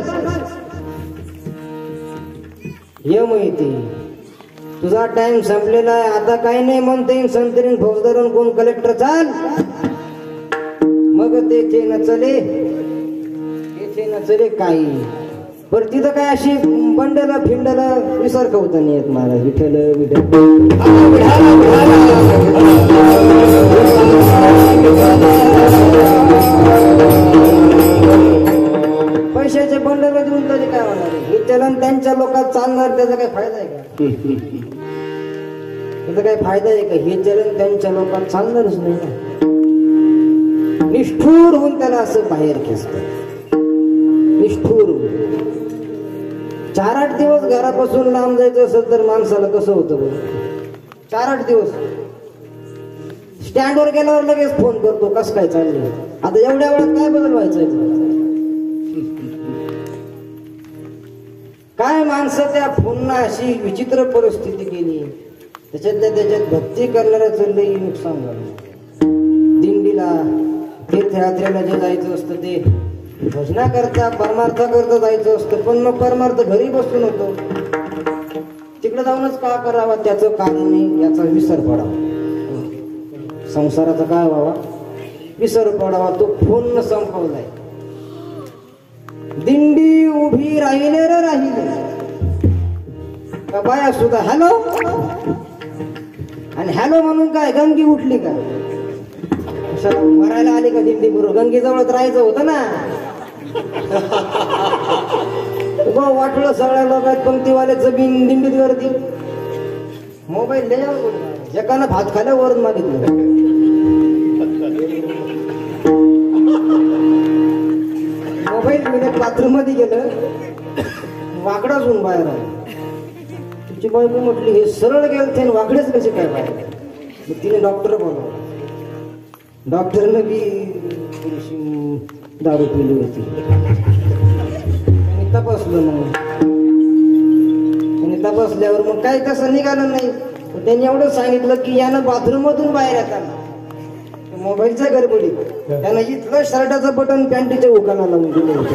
ये माहिती तुझा टाइम संपलेला आहे. आता काही नाही म्हणते संतरीन फौजदार कोण कलेक्टर चाल. मग ते न चले काही. पर तिथं काय अशी बंडला फिंडला विसर कवता नाही येत महाराज. विठ्ठल पैशाचे बंडल देऊन तरी काय होणार आहे. हे चलन त्यांच्या लोकात चालणार, त्याचा काय फायदा आहे का? त्याचा काय फायदा आहे का? हे चलन त्यांच्या लोकात चालणारच नाही ना. निष्ठूर होऊन त्याला असं बाहेर खेचत. निष्ठूर 4-8 दिवस घरापासून लांब जायचं असेल तर माणसाला कसं होतं बघ. 4-8 दिवस स्टँडवर गेल्यावर लगेच फोन करतो कसं काय चाललंय. आता एवढ्या वेळात काय बदल व्हायचं? काय माणसं त्या फोनना अशी विचित्र परिस्थिती केली. त्याच्यात भक्ती करणाऱ्याचं लई नुकसान झालं. दिंडीला तीर्थयात्रेला जे जायचं असतं ते भजना करता परमार्थ करता जायचं असतं. पण मग परमार्थ घरी बसून होतो. तिकडे जाऊनच का करावा त्याचं कारण नाही. याचा विसर पडावा. संसाराचा काय व्हावा, विसर पडावा. तो फोन संपवलाय. दिंडी उभी राहिले रे राहिले. का बाया सुद्धा हॅलो आणि हॅलो म्हणून काय गंगी उठली का? मरायला आली का दिंडी बरोबर? गंगी जवळच राहायचं होतं ना. वाटलं सगळ्या लोकात पंक्तीवाले जमीन दिंडीत गर्दी. मोबाईल द्यायला एकानं भात खाल्या वरून मागितलं. मोबाईल घेऊन बाथरूम मध्ये गेलं, वाकडाच होऊन बाहेर आला. तुमची बायको म्हटली हे सरळ गेलं ते वाकडेच कसे काय बाहेर. तिने डॉक्टर बोलवला. डॉक्टरनं बी दारू पिली होती. तपासलं तपासलं मग त्याने तपासल्यावर मग काही तसं निघालं नाही. पण त्यांनी एवढं सांगितलं की यानं बाथरूम मधून बाहेर येताना मोबाईलच्या गडबडीत त्यानं इथलं शर्टाचं बटन पॅन्टीच्या उकाला लावून दिलं होतं.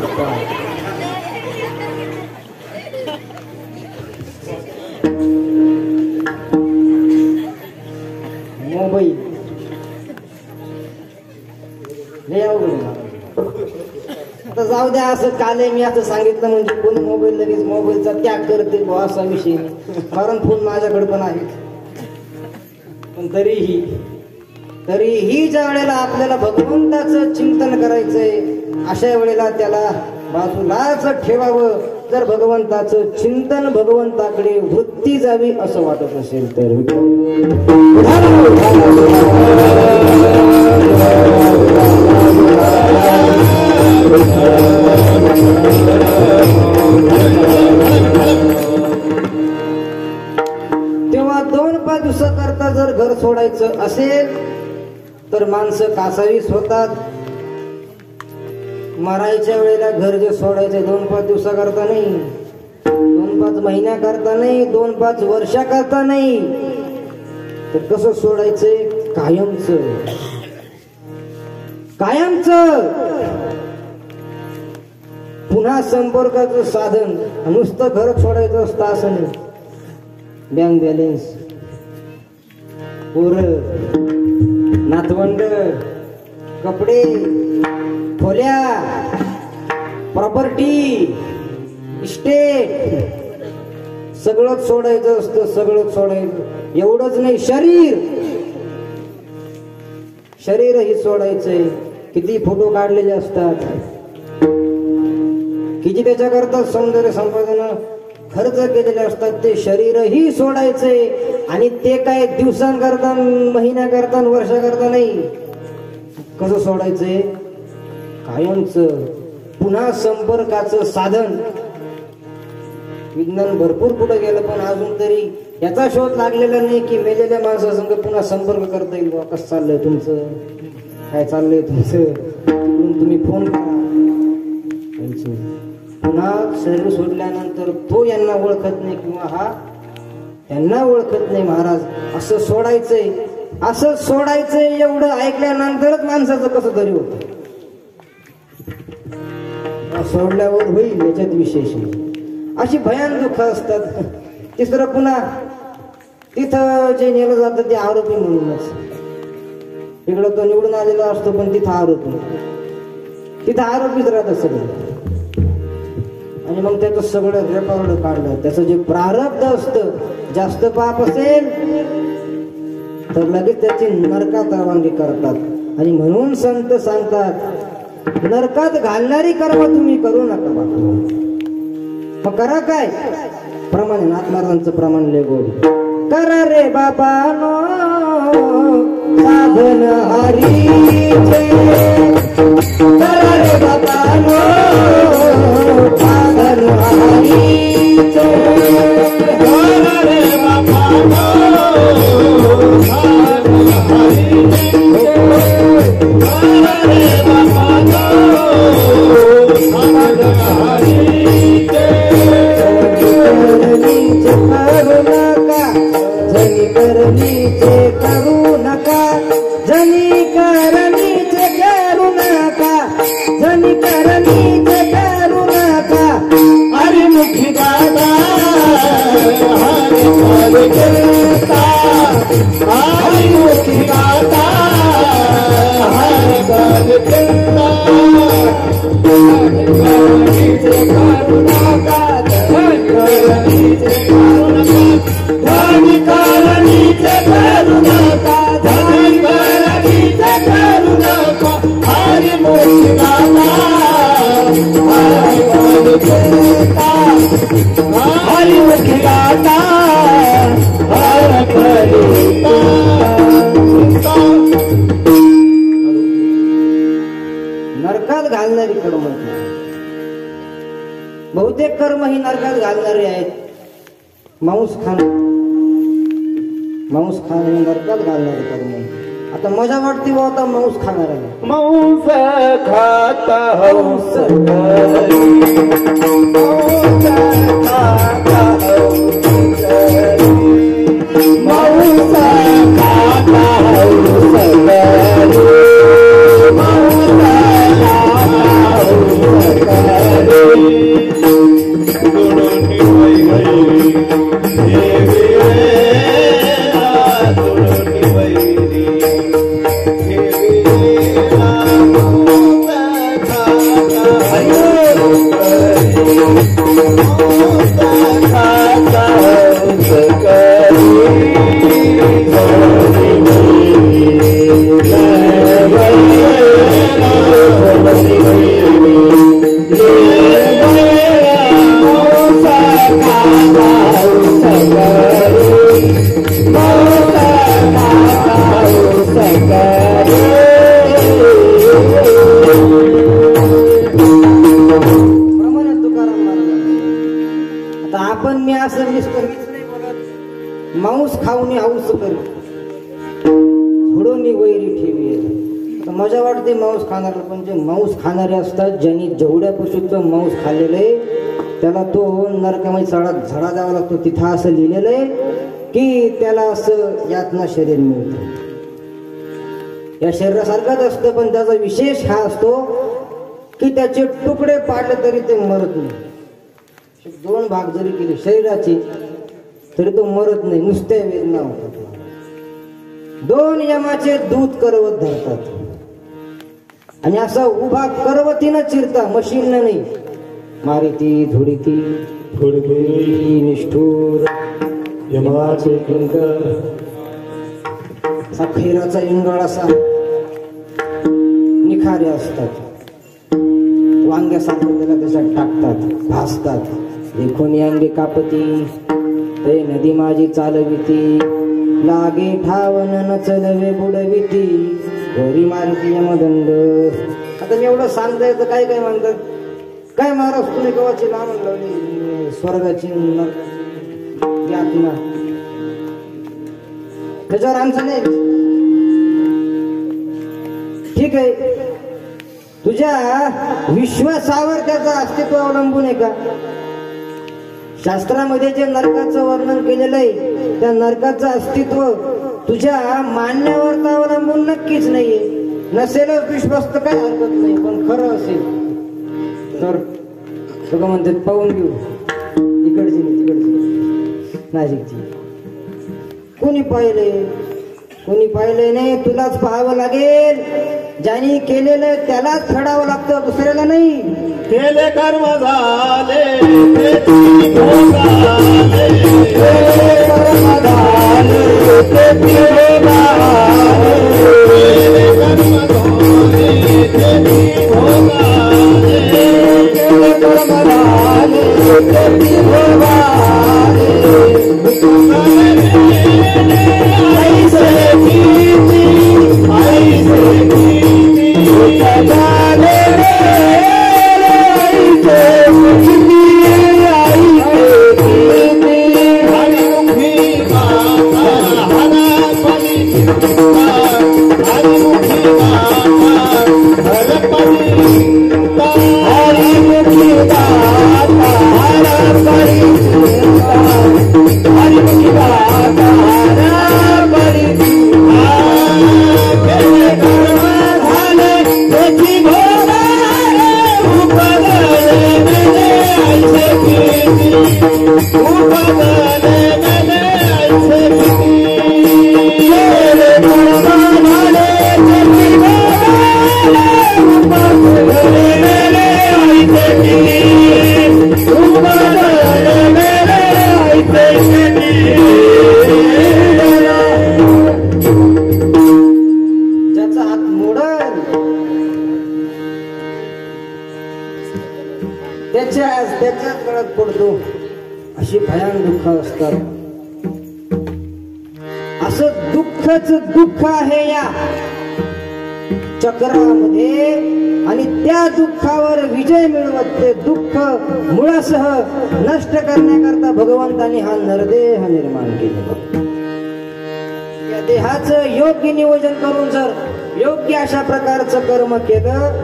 मोबाईल लय अवघड आहे. आता जाऊ द्या, असं काले मी असं सांगितलं म्हणजे कोण मोबाईल लगेच मोबाईलचा त्याग करते बुवा असा विषय नाही. कारण फोन माझ्याकडे पण आहे. पण तरीही ज्या वेळेला आपल्याला भगवंताचं चिंतन करायचंय अशा वेळेला त्याला बाजूलाच ठेवावं. जर भगवंताचं चिंतन भगवंताकडे वृत्ती जावी असं वाटत असेल तर तेव्हा 2-5 दिवसाकरता जर घर सोडायचं असेल तर माणसं कासावीस होतात. मरायच्या वेळेला घर जे सोडायचं 2-5 दिवसाकरता नाही, 2-5 महिन्याकरता नाही, 2-5 वर्षाकरता नाही, तर कसं सोडायचंय? कायमचं पुन्हा संपर्काचं साधन. नुसतं घर सोडायचं असतं असं नाही. बँक बॅलन्स, पोरं, नातवंड, कपडे, खोल्या, प्रॉपर्टी, इस्टेट सगळंच सोडायचं असतं. सगळंच सोडायचं. एवढंच नाही, शरीरही सोडायचंय. किती फोटो काढलेले असतात, किती त्याच्याकरता सौंदर्य संपादन खर्च केलेले असतात, ते शरीरही सोडायचंय. आणि ते काय दिवसांकरता, महिन्याकरता, वर्षाकरता नाही. कसं सोडायचंय? कायमचं पुन्हा संपर्काचं साधन. विज्ञान भरपूर पुढे गेलं पण अजून तरी याचा शोध लागलेला नाही की मेलेल्या माणसासंग पुन्हा संपर्क करता येईल. कसं चाललंय तुमचं, काय चाललंय तुमचं, तुम्ही फोन करा. पुन्हा शरीर सोडल्यानंतर तो यांना ओळखत नाही किंवा हा त्यांना ओळखत नाही. महाराज असं सोडायचंय एवढं ऐकल्यानंतरच माणसाचं कसं तरी होत. सोडल्यावर होईल याच्यात विशेष अशी भयान दुःख असतात. तिसरं पुन्हा तिथं जे नेलं जातं ते आरोपी म्हणूनच. इकडं तो निवडून आलेला असतो पण तिथं आरोपीच राहत सगळं. आणि मग त्याचं सगळं रेकॉर्ड काढलं. त्याचं जे प्रारब्ध असतं, जास्त पाप असेल तर लगेच त्याची नरकात रवानगी करतात. आणि म्हणून संत सांगतात नरकात घालणारी कर्म तुम्ही करू नका बापू. मग करा काय? प्रमाण नाथमारांचं प्रमाण लय गोड. करा रे बाबानो साधन हरीचे, करा रे बाबानो साधन हरीचे, करा रे बाबानो साधन हरीचे, करा रे बाबानो साधन हरीचे. करू नका जनी करणीचे करू नका, जनी करणीचे करू नका. हरिमुखी दादा हरि करता, हरिमुखी दादा हरि करता. करणीचे करू नका, करणीचे करू नका, धनी करणीचे करू नका, धनी करणीचे करू नका. हरिमुखी दादा हरि करता, हरिमुखी दादा हरि करता. नरकात घालणारी कर्म, बहुतेक कर्म ही नरकात घालणारी आहेत. मांस खाणं हे नरकात घालणारे कर्म. आता मजा वाटते बा, आता मांस खाणार आहे. मांस खाता हंस आपण मी असं विस्करीत नाही बघत. मांस खाऊन हाऊस करी थोडं वैरी ठेवी. मजा वाटते मांस खाणारा, पण जे मांस खाणारे असतात ज्यांनी जेवढ्या पशुचं मांस खाल्लेलं आहे त्याला तो नरकामध्ये झडा द्यावा लागतो. तिथं असं लिहिलेलं आहे की त्याला असं यातना शरीर मिळतं. या शरीरासारखंच असतं, पण त्याचा विशेष हा असतो की त्याचे तुकडे पाडले तरी ते मरत नाही. 2 भाग जरी केले शरीराचे तरी तो मरत नाही, नुसत्या वेदना होतात. 2 यमाचे दूत करवत धरतात आणि असा उभा करवतीनं चिरता, मशीननं नाही. मारिती धुडीती फुडकी निष्ठूर यमाचे किंकर. खैराचा इंगळ असा निखारे असतात. वांग्यासारखं त्याला त्याच्यात टाकतात, भासतात. देखून अंगे कापती ते नदी माझी चालविती. लागे ठावन न चलवे बुडविती घरी मारती यमदंड. आता मी एवढं सांगता येतं, काय काय म्हणतात, काय महाराज तुम्ही गव्हाची लावून लावली स्वर्गाची यातना. त्याच्यावर आमचं नाही. ठीक आहे, तुझ्या विश्वासावर त्याचं अस्तित्व अवलंबून आहे का? शास्त्रामध्ये जे नरकाचं वर्णन केलेलं आहे त्या नरकाचं अस्तित्व तुझ्या मानण्यावर तर अवलंबून नक्कीच नाहीये. नसेलच विश्वास तर काय हरकत नाही, पण खरं असेल तर सगळं म्हणतात पाहून घेऊ. इकडची नाही तिकडची नाशिकची. कोणी पाहिलंय नाही, तुलाच पाहावं लागेल. ज्याने केलेलं त्यालाच फेडावं लागतं, दुसऱ्याला नाही. केले कर्म झाले तेथी भोगाले. केले कर्म झाले तेथी भोगाले. केले कर्म झाले तेथी भोगाले. केले कर्म झाले तेथी भोगाले. ऐसे कीर्ती ऐसे कीर्ती जाने रे. त्याच्याच गळ्यात पडतो. अशी भयान दुःख असतात. असं दुःखच दुःख आहे या चक्रामध्ये, आणि त्या दुःखावर विजय मिळवत ते दुःख मुळासह नष्ट करण्याकरता भगवंतांनी हा नरदेह निर्माण केला. या देहाचं योग्य नियोजन करून जर योग्य अशा प्रकारचं कर्म केलं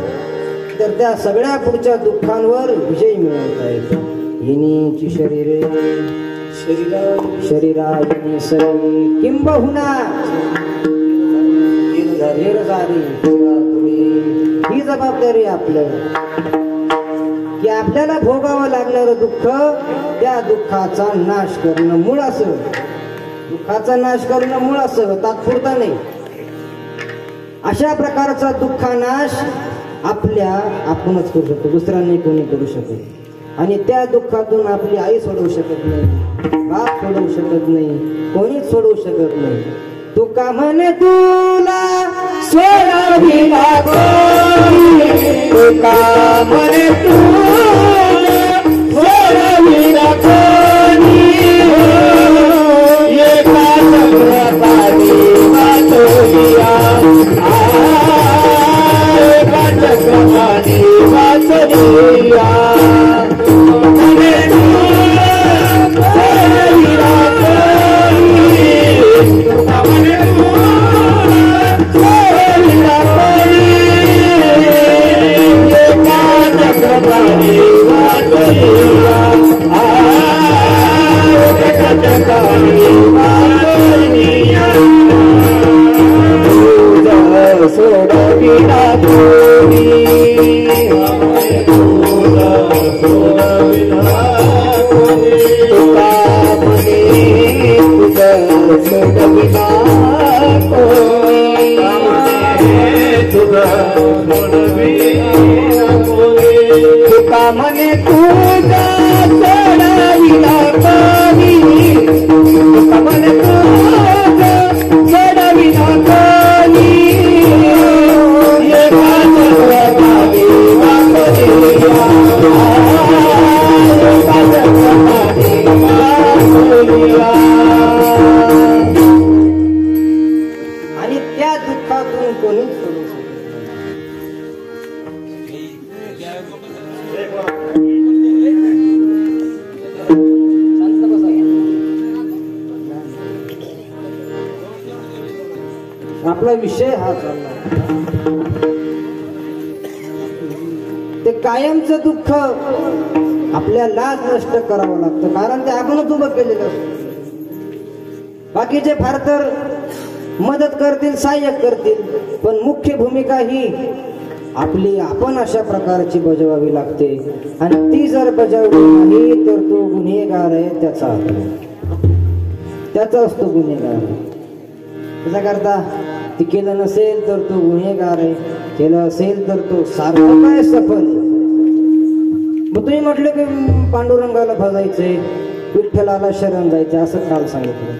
तर त्या सगळ्या पुढच्या दुःखांवर विजय मिळवता येतो. हिनीची शरीरे शरीरायनी सर्वे किंबहुना ही जबाबदारी आपलं की आपल्याला भोगावं लागणारं दुःख, त्या दुःखाचा नाश करणं मुळासह. दुःखाचा नाश करणं मुळासह, तात्पुरता नाही. अशा प्रकारचा दुःखानाश आपणच करू शकतो, दुसरा नाही कोणी करू शकत. आणि त्या दुःखातून आपली आई सोडवू शकत नाही, बाप सोडवू शकत नाही, कोणीच सोडवू शकत नाही. तुका म्हणे तुला सोडविला कोणी, तुका म्हणे तुला सोडविला कोणी. एका चक्रपाणी वाचविया, एका चक्रपाणी वाचविया. म्हणे तुला सोडविना कोणी तुका म्हणे तुझं सोडविना कोणी तुका म्हणे तुझा सोडविना कोणी तुका म्हणे तुझा सोडविना कोणी आणि त्या दुःखातून कोणी सोडू शकत शांत बसा. आपला विषय हा चालला. ते कायमचं दुःख आपल्यालाच नष्ट करावं लागतं, कारण ते आपणच उभं केलेलं असतं. बाकीचे फार तर मदत करतील, सहाय्य करतील, पण मुख्य भूमिका ही आपली आपण अशा प्रकारची बजावावी लागते. आणि ती जर बजावली नाही तर तो गुन्हेगार आहे, त्याचा असतो गुन्हेगार. त्याच्याकरता ती केलं नसेल तर तो गुन्हेगार आहे, केलं असेल तर तो सार्थक आहे, सफल. मग तुम्ही म्हटलं की पांडुरंगाला भजायचंय, विठ्ठलाला शरण जायचं, असं काल सांगितलं.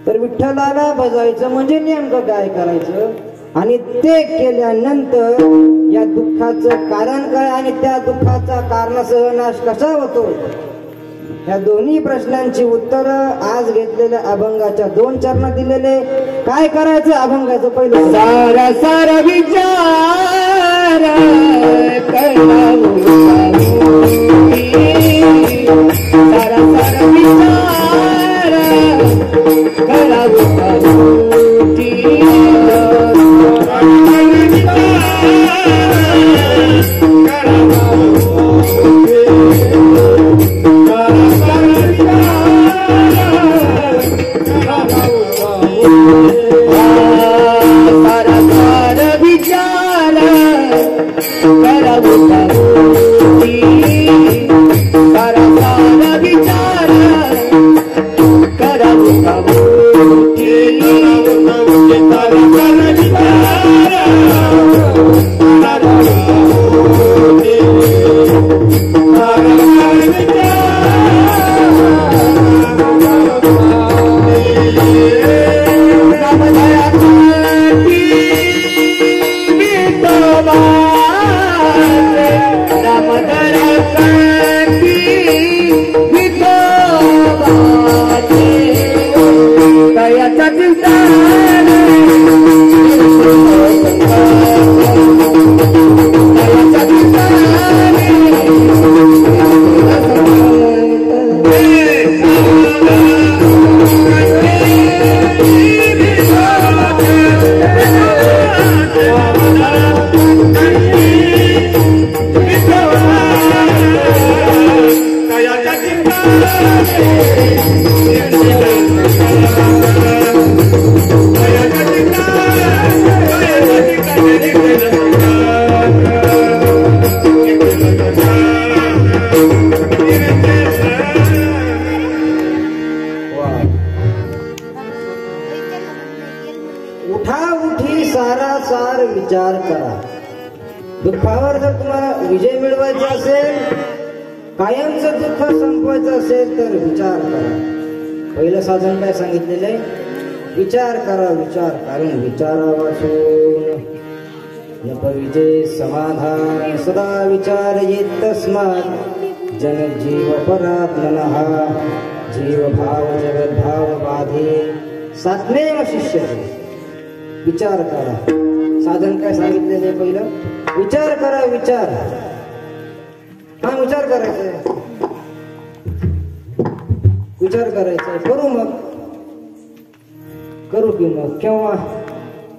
तर विठ्ठलाला भजायचं म्हणजे नेमकं काय करायचं, आणि ते केल्यानंतर या दुःखाचं कारण काय आणि त्या दुःखाचा कारणासह नाश कसा होतो, या दोन्ही प्रश्नांची उत्तर आज घेतलेल्या अभंगाच्या 2 चरणात दिलेले. काय करायचं अभंगाचं पहिलं, सारा सारा विचार करावं, सारा सारा विचार करावं. सारासार विचार करा. दुःखावर जर तुम्हाला विजय मिळवायचा असेल, कायमचं दुःख संपवायचं असेल तर विचार करा. पहिलं साधन काय सांगितलेलं आहे, विचार करा, विचार. कारण विचारावाचून विजय समाधान सदा विचार येत तस्मात् जन जीव परात्मनः जीव भाव जगत भाव बाधे सात्मेव शिष्य. विचार करा. साधन काय सांगितलेले, पहिलं विचार करा, विचार. हा विचार करायचा आहे, विचार करायचा आहे. करू मग, करू की मग. केव्हा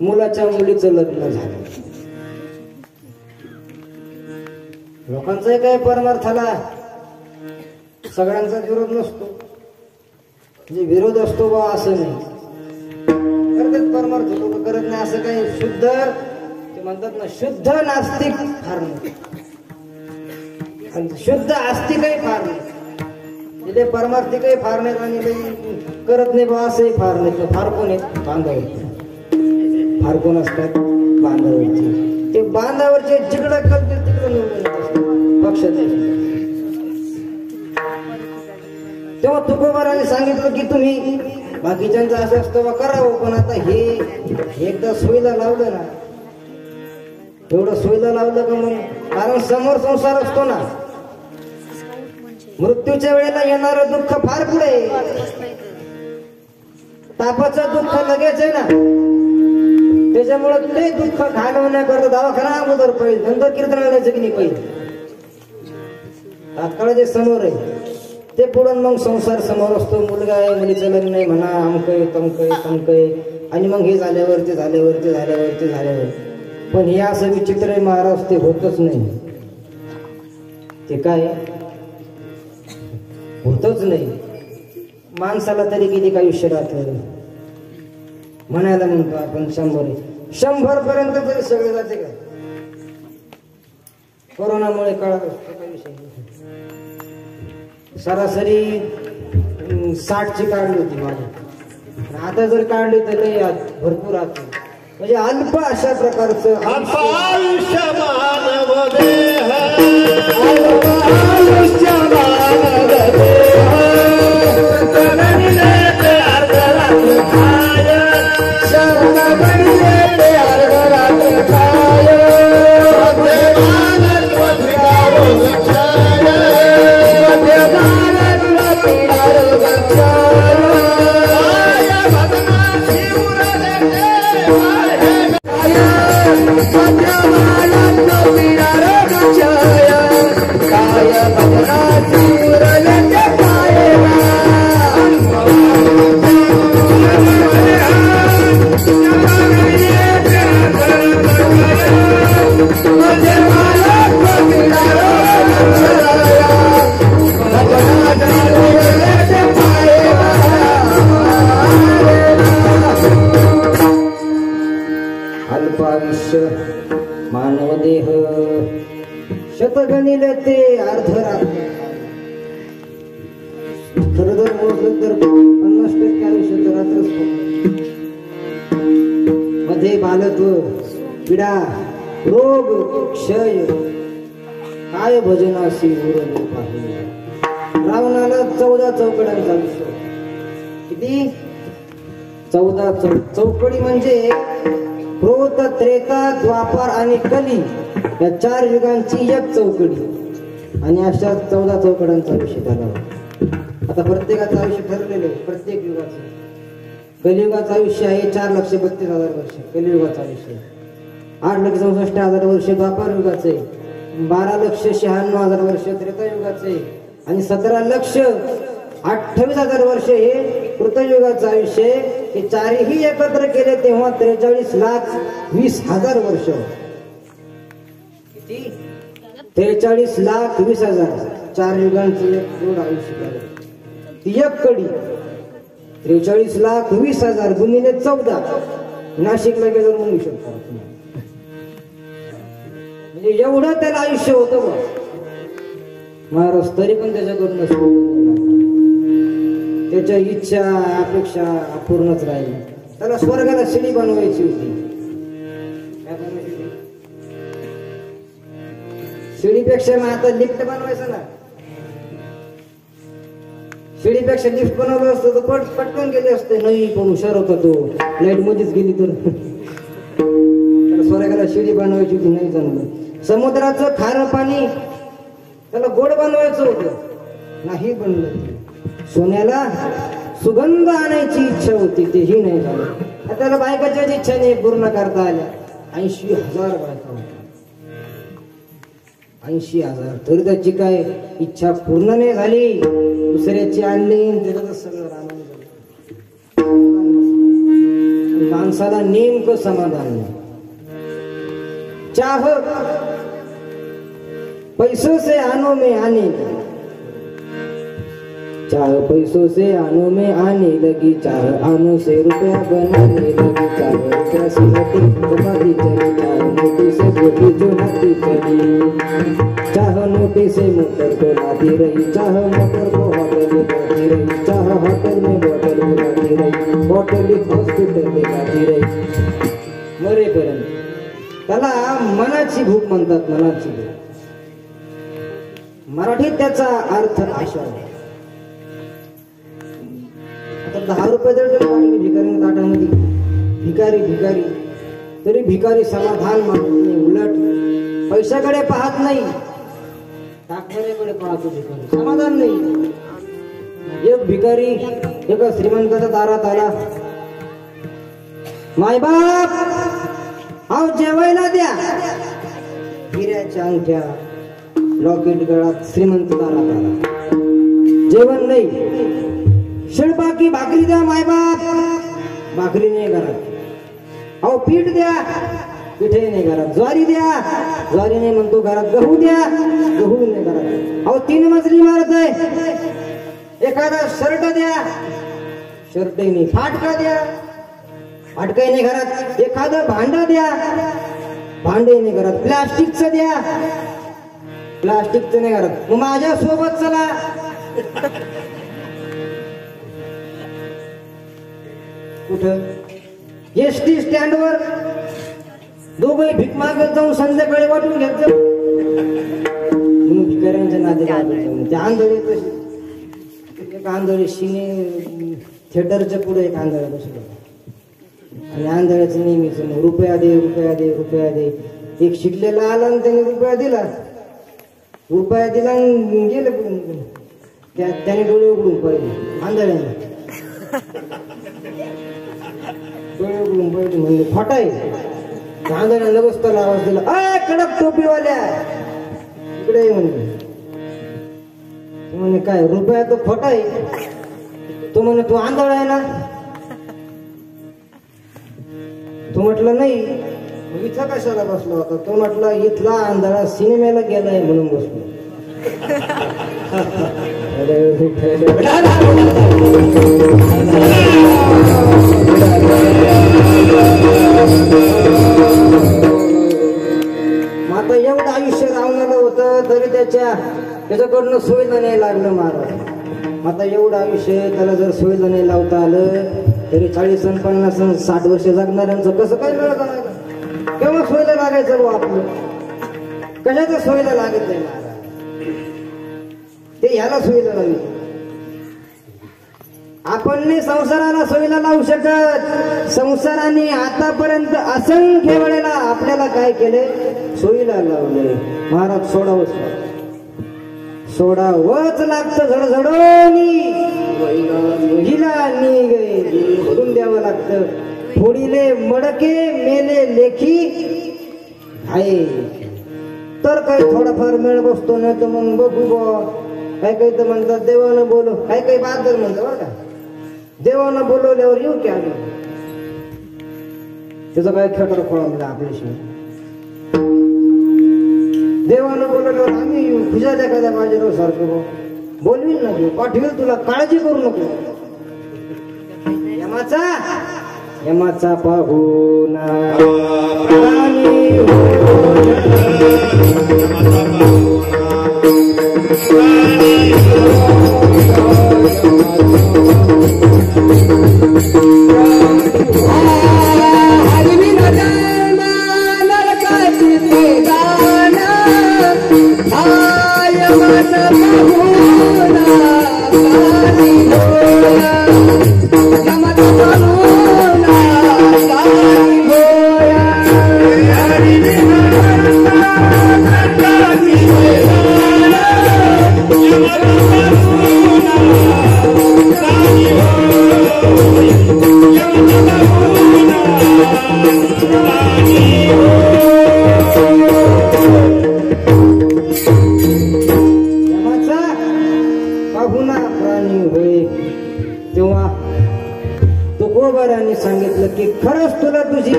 मुलाच्या मुलीचं लग्न झालं, लोकांचाही काही परमार्थाला सगळ्यांचा विरोध नसतो, म्हणजे विरोध असतो बा असं नाही, करतात परमार्थ लोक, करत नाही असं काही. शुद्ध ते म्हणतात ना, शुद्ध नास्तिक फार नाही, आणि शुद्ध आस्तिकही फार नाही, तिथे परमार्थिकही फार नाहीत आणि करत नाही बा असंही फार नाही. फार कोण आहेत? बांधावरचे. फार कोण असतात? बांधावरचे. ते बांधावरचे जिकडं करतील तिकडं निवडून पक्ष. तेव्हा तुकोबाराने सांगितलं की तुम्ही बाकीच्यांचं असं असतं बा करावं, पण आता हे एकदा सोयीला लावलं ना, एवढं सोयीला लावलं का मग, कारण समोर संसार असतो ना, मृत्यूच्या वेळेला येणारं दुःख फार पुढे आहे, तापाचं दुःख लगेच आहे ना, त्याच्यामुळं ते दुःख घालवण्याकरता दवाखाना अगोदर पाहिजे, नंतर कीर्तनालयाचं की नाही पाहिजे. तात्काळ जे समोर आहे ते पुढून मग संसार समोर असतो, मुलगा आहे, मुलीचं लग्न आहे म्हणा, अमकय तमकय तमकय, आणि मग हे झाल्यावर ते झाल्यावर ते झाल्यावर ते झाल्यावर. पण हे असं विचित्र आहे महाराज, ते होतच नाही. ते काय होतच नाही. माणसाला तरी किती आयुष्य राहतं, म्हणायला म्हणतो आपण 100 पर्यंत तरी सगळे जाते का? कोरोनामुळे काळात काही विषय नाही. सरासरी 60ची काढली होती माझी, आता जर काढली तर लय भरपूर आत, म्हणजे अल्प अशा प्रकारचं आयुष्य मानव देह, आयुष्य मानव देह, गगनिले ते अर्धरात्र काय, गगनिले ते अर्धरात्र काय, देवानत्व त्रिकारो गच्छाय, देवानत्व त्रिकारो गच्छाय, काय भजनाची उरलेले आहे, मध्यमानत्व त्रिकारो गच्छाय, काय भजनाची उरलेले काय. अल्पायुष्य मानव देह, शतगणिले ते अर्धरात्र. खरं जर मोजलं तर 50% आयुष्य तर रात्रच. मध्ये बालत्व, पीडा, रोग, क्षय, काय भजनाशी उरले पाहिजे. रावणाला 14 चौकड्यांचा आयुष्य. किती? 14 चौकडी, म्हणजे क्रोध, त्रेता, द्वापार आणि कली या 4 युगांची एक चौकडी, आणि अशा 14 चौकड्यांचा आयुष्य झाला. आता प्रत्येकाचं आयुष्य ठरलेलं आहे, प्रत्येक युगाचं. कलियुगाचं आयुष्य आहे 4,32,000 वर्ष कलियुगाचं आयुष्य, 8,64,000 वर्ष द्वापार युगाचं आहे, 12,96,000 वर्ष त्रेतायुगाचं आहे, आणि 17,28,000 वर्ष हे कृतयुगाचं आयुष्य आहे. हे चारही एकत्र केले तेव्हा 43,20,000 वर्ष. किती? 43,20,000. 4 युगांचं एवढं आयुष्य झालं. ती एक कडी 43,20,000 गुणिले 14. नाशिकला गेल्यावर म्हणू शकतो आपण. म्हणजे एवढं त्याला आयुष्य होतं बा महाराज, तरी पण त्याच्याकडून त्याच्या इच्छा अपेक्षा अपूर्णच राहिली. त्याला स्वर्गाला शिडी बनवायची होती. शिडीपेक्षा मग आता लिफ्ट बनवायचं ना, शिडीपेक्षा लिफ्ट बनवलं असतं तर पटकन गेले असते. नाही, पण हुशार होता तो, लाईट मध्येच गेली तर. त्याला स्वर्गाला शिडी बनवायची होती, नाही जमलं. समुद्राचं खारं पाणी त्याला गोड बनवायचं होतं, नाही बनलं. सोन्याला सुगंध आणायची इच्छा होती, तेही नाही झालं. त्याला बायकाच्याच इच्छा नाही पूर्ण करता आल्या. 80,000 बायका होत्या, 80,000. तरी त्याची काय इच्छा पूर्ण नाही झाली. दुसऱ्याची आणली, त्याच्यातच सगळं रामायण झालं. माणसाला नेमकं समाधान नाही. चाह पैसों से आनो में आने लगी, चाह पैसों से आनो में आने लगी, चाह आनो से रुपया बनाने लगी, चाह रुपया से नोटी जमाती चली, चाह नोटी से बोटी चुनाती चली, चाह नोटी से मोटर को लाती रही, चाह मोटर को होटल में लाती रही, चाह होटल में बोतल में लाती रही, बोतल हॉस्पिटल में लाती रही, मरेपर्यंत. त्याला मनाची भूक म्हणतात. मनाची भूक मराठीत त्याचा अर्थ असा आहे. आता 10 रुपये जर भिकारी ताटामध्ये भिकारी भिकारी तरी भिकारी समाधान मागत नाही, उलट पैशाकडे पाहत नाही, टाकणाऱ्याकडे पाहतो भिकारी, समाधान नाही. एक भिकारी एका श्रीमंताच्या दारात आला. मायबाप अहो जेवायला द्या. हिऱ्याच्या अंगठ्या लॉकेट गळात श्रीमंत दारात आला. जेवण नाही. शिळबाकी भाकरी द्या मायबाप. भाकरी नाही घरात. अहो पीठ द्या. पिठे नाही घरात. ज्वारी द्या. ज्वारी नाही म्हणतो घरात. गहू द्या. गहू नाही घरात. अहो 3 मजली इमारत आहे. एखादा शर्ट द्या. शर्टही नाही. फाटका द्या. फाटकाही नाही घरात. एखादं भांड द्या. भांडे नाही घरात. प्लास्टिकचं द्या. प्लास्टिकचं नाही घरात. मग माझ्या सोबत चला. कुठं? एसटी स्टँडवर दोघंही भीक मागत जाऊन संध्याकाळी वाटून घेत जाऊ. म्हणून भिकाऱ्यांच्या नाते त्या आंधळे तसे. एक आंधळे सिने थिएटरच्या पुढे एक आंधळा बसलो आणि आंधळ्याचं नेहमीच रुपया दे रुपया दे रुपया दे. एक शिकलेला आला आणि त्याने रुपया दिला. रुपया दिला आणि गेलं. त्याने डोळे उघडून पडले आंधळ्याने. डोळे उघडून पडले म्हणजे खोटा आहे. आंधळ्याने लगोस्ताला आवाज दिला. अय कडक टोपीवाल्या इकडे म्हणे काय रुपया तो खोटा आहे. तो म्हणे तू आंधळा आहे ना. तो म्हटलं नाही. इथं कशाला बसलो होता. तो म्हटलं इथला आंधळा सिनेमाला गेलाय म्हणून बसलो. आता एवढं आयुष्य रावलेलं होतं तरी त्याच्याकडनं सोयीला नाही लागलं महाराज. आता एवढं आयुष्य त्याला जर सोयीला नाही लावता आलं तरी 40 आणि 50 आणि 60 वर्ष जगणाऱ्यांचं कसं काय मिळत. केव्हा सोयीला लागायचं भाऊ आपलं. कशाचं सोयीला लागत नाही महाराज. ते ह्याला सोयीला लावी. आपण नाही संसाराला सोयीला लावू शकत. संसाराने आतापर्यंत असंख्य वेळेला आपल्याला काय केले सोयीला लावले. महाराज सोडावंच लागतं. झडझडोनी हिला भरून द्यावं लागतं. फोडीले मडके मेले लेखी आहे तर काही थोडाफार मेळ बसतो. नाही तर मग बघू बा. काही काही तर म्हणतात देवानं बोलव. काही बादल म्हणतात बरं का. देवानं बोलवल्यावर येऊ की आम्ही. त्याचं काय खेटर खोळा आपल्याशी. देवानं बोलवल्यावर आम्ही येऊ. तुझ्या एखाद्या बाजीराव सारखं बोलवील ना. पाठवेल तुला. काळजी करू नको. यमाचा पाहुणा सांगितलं की खरंच तुला तुझी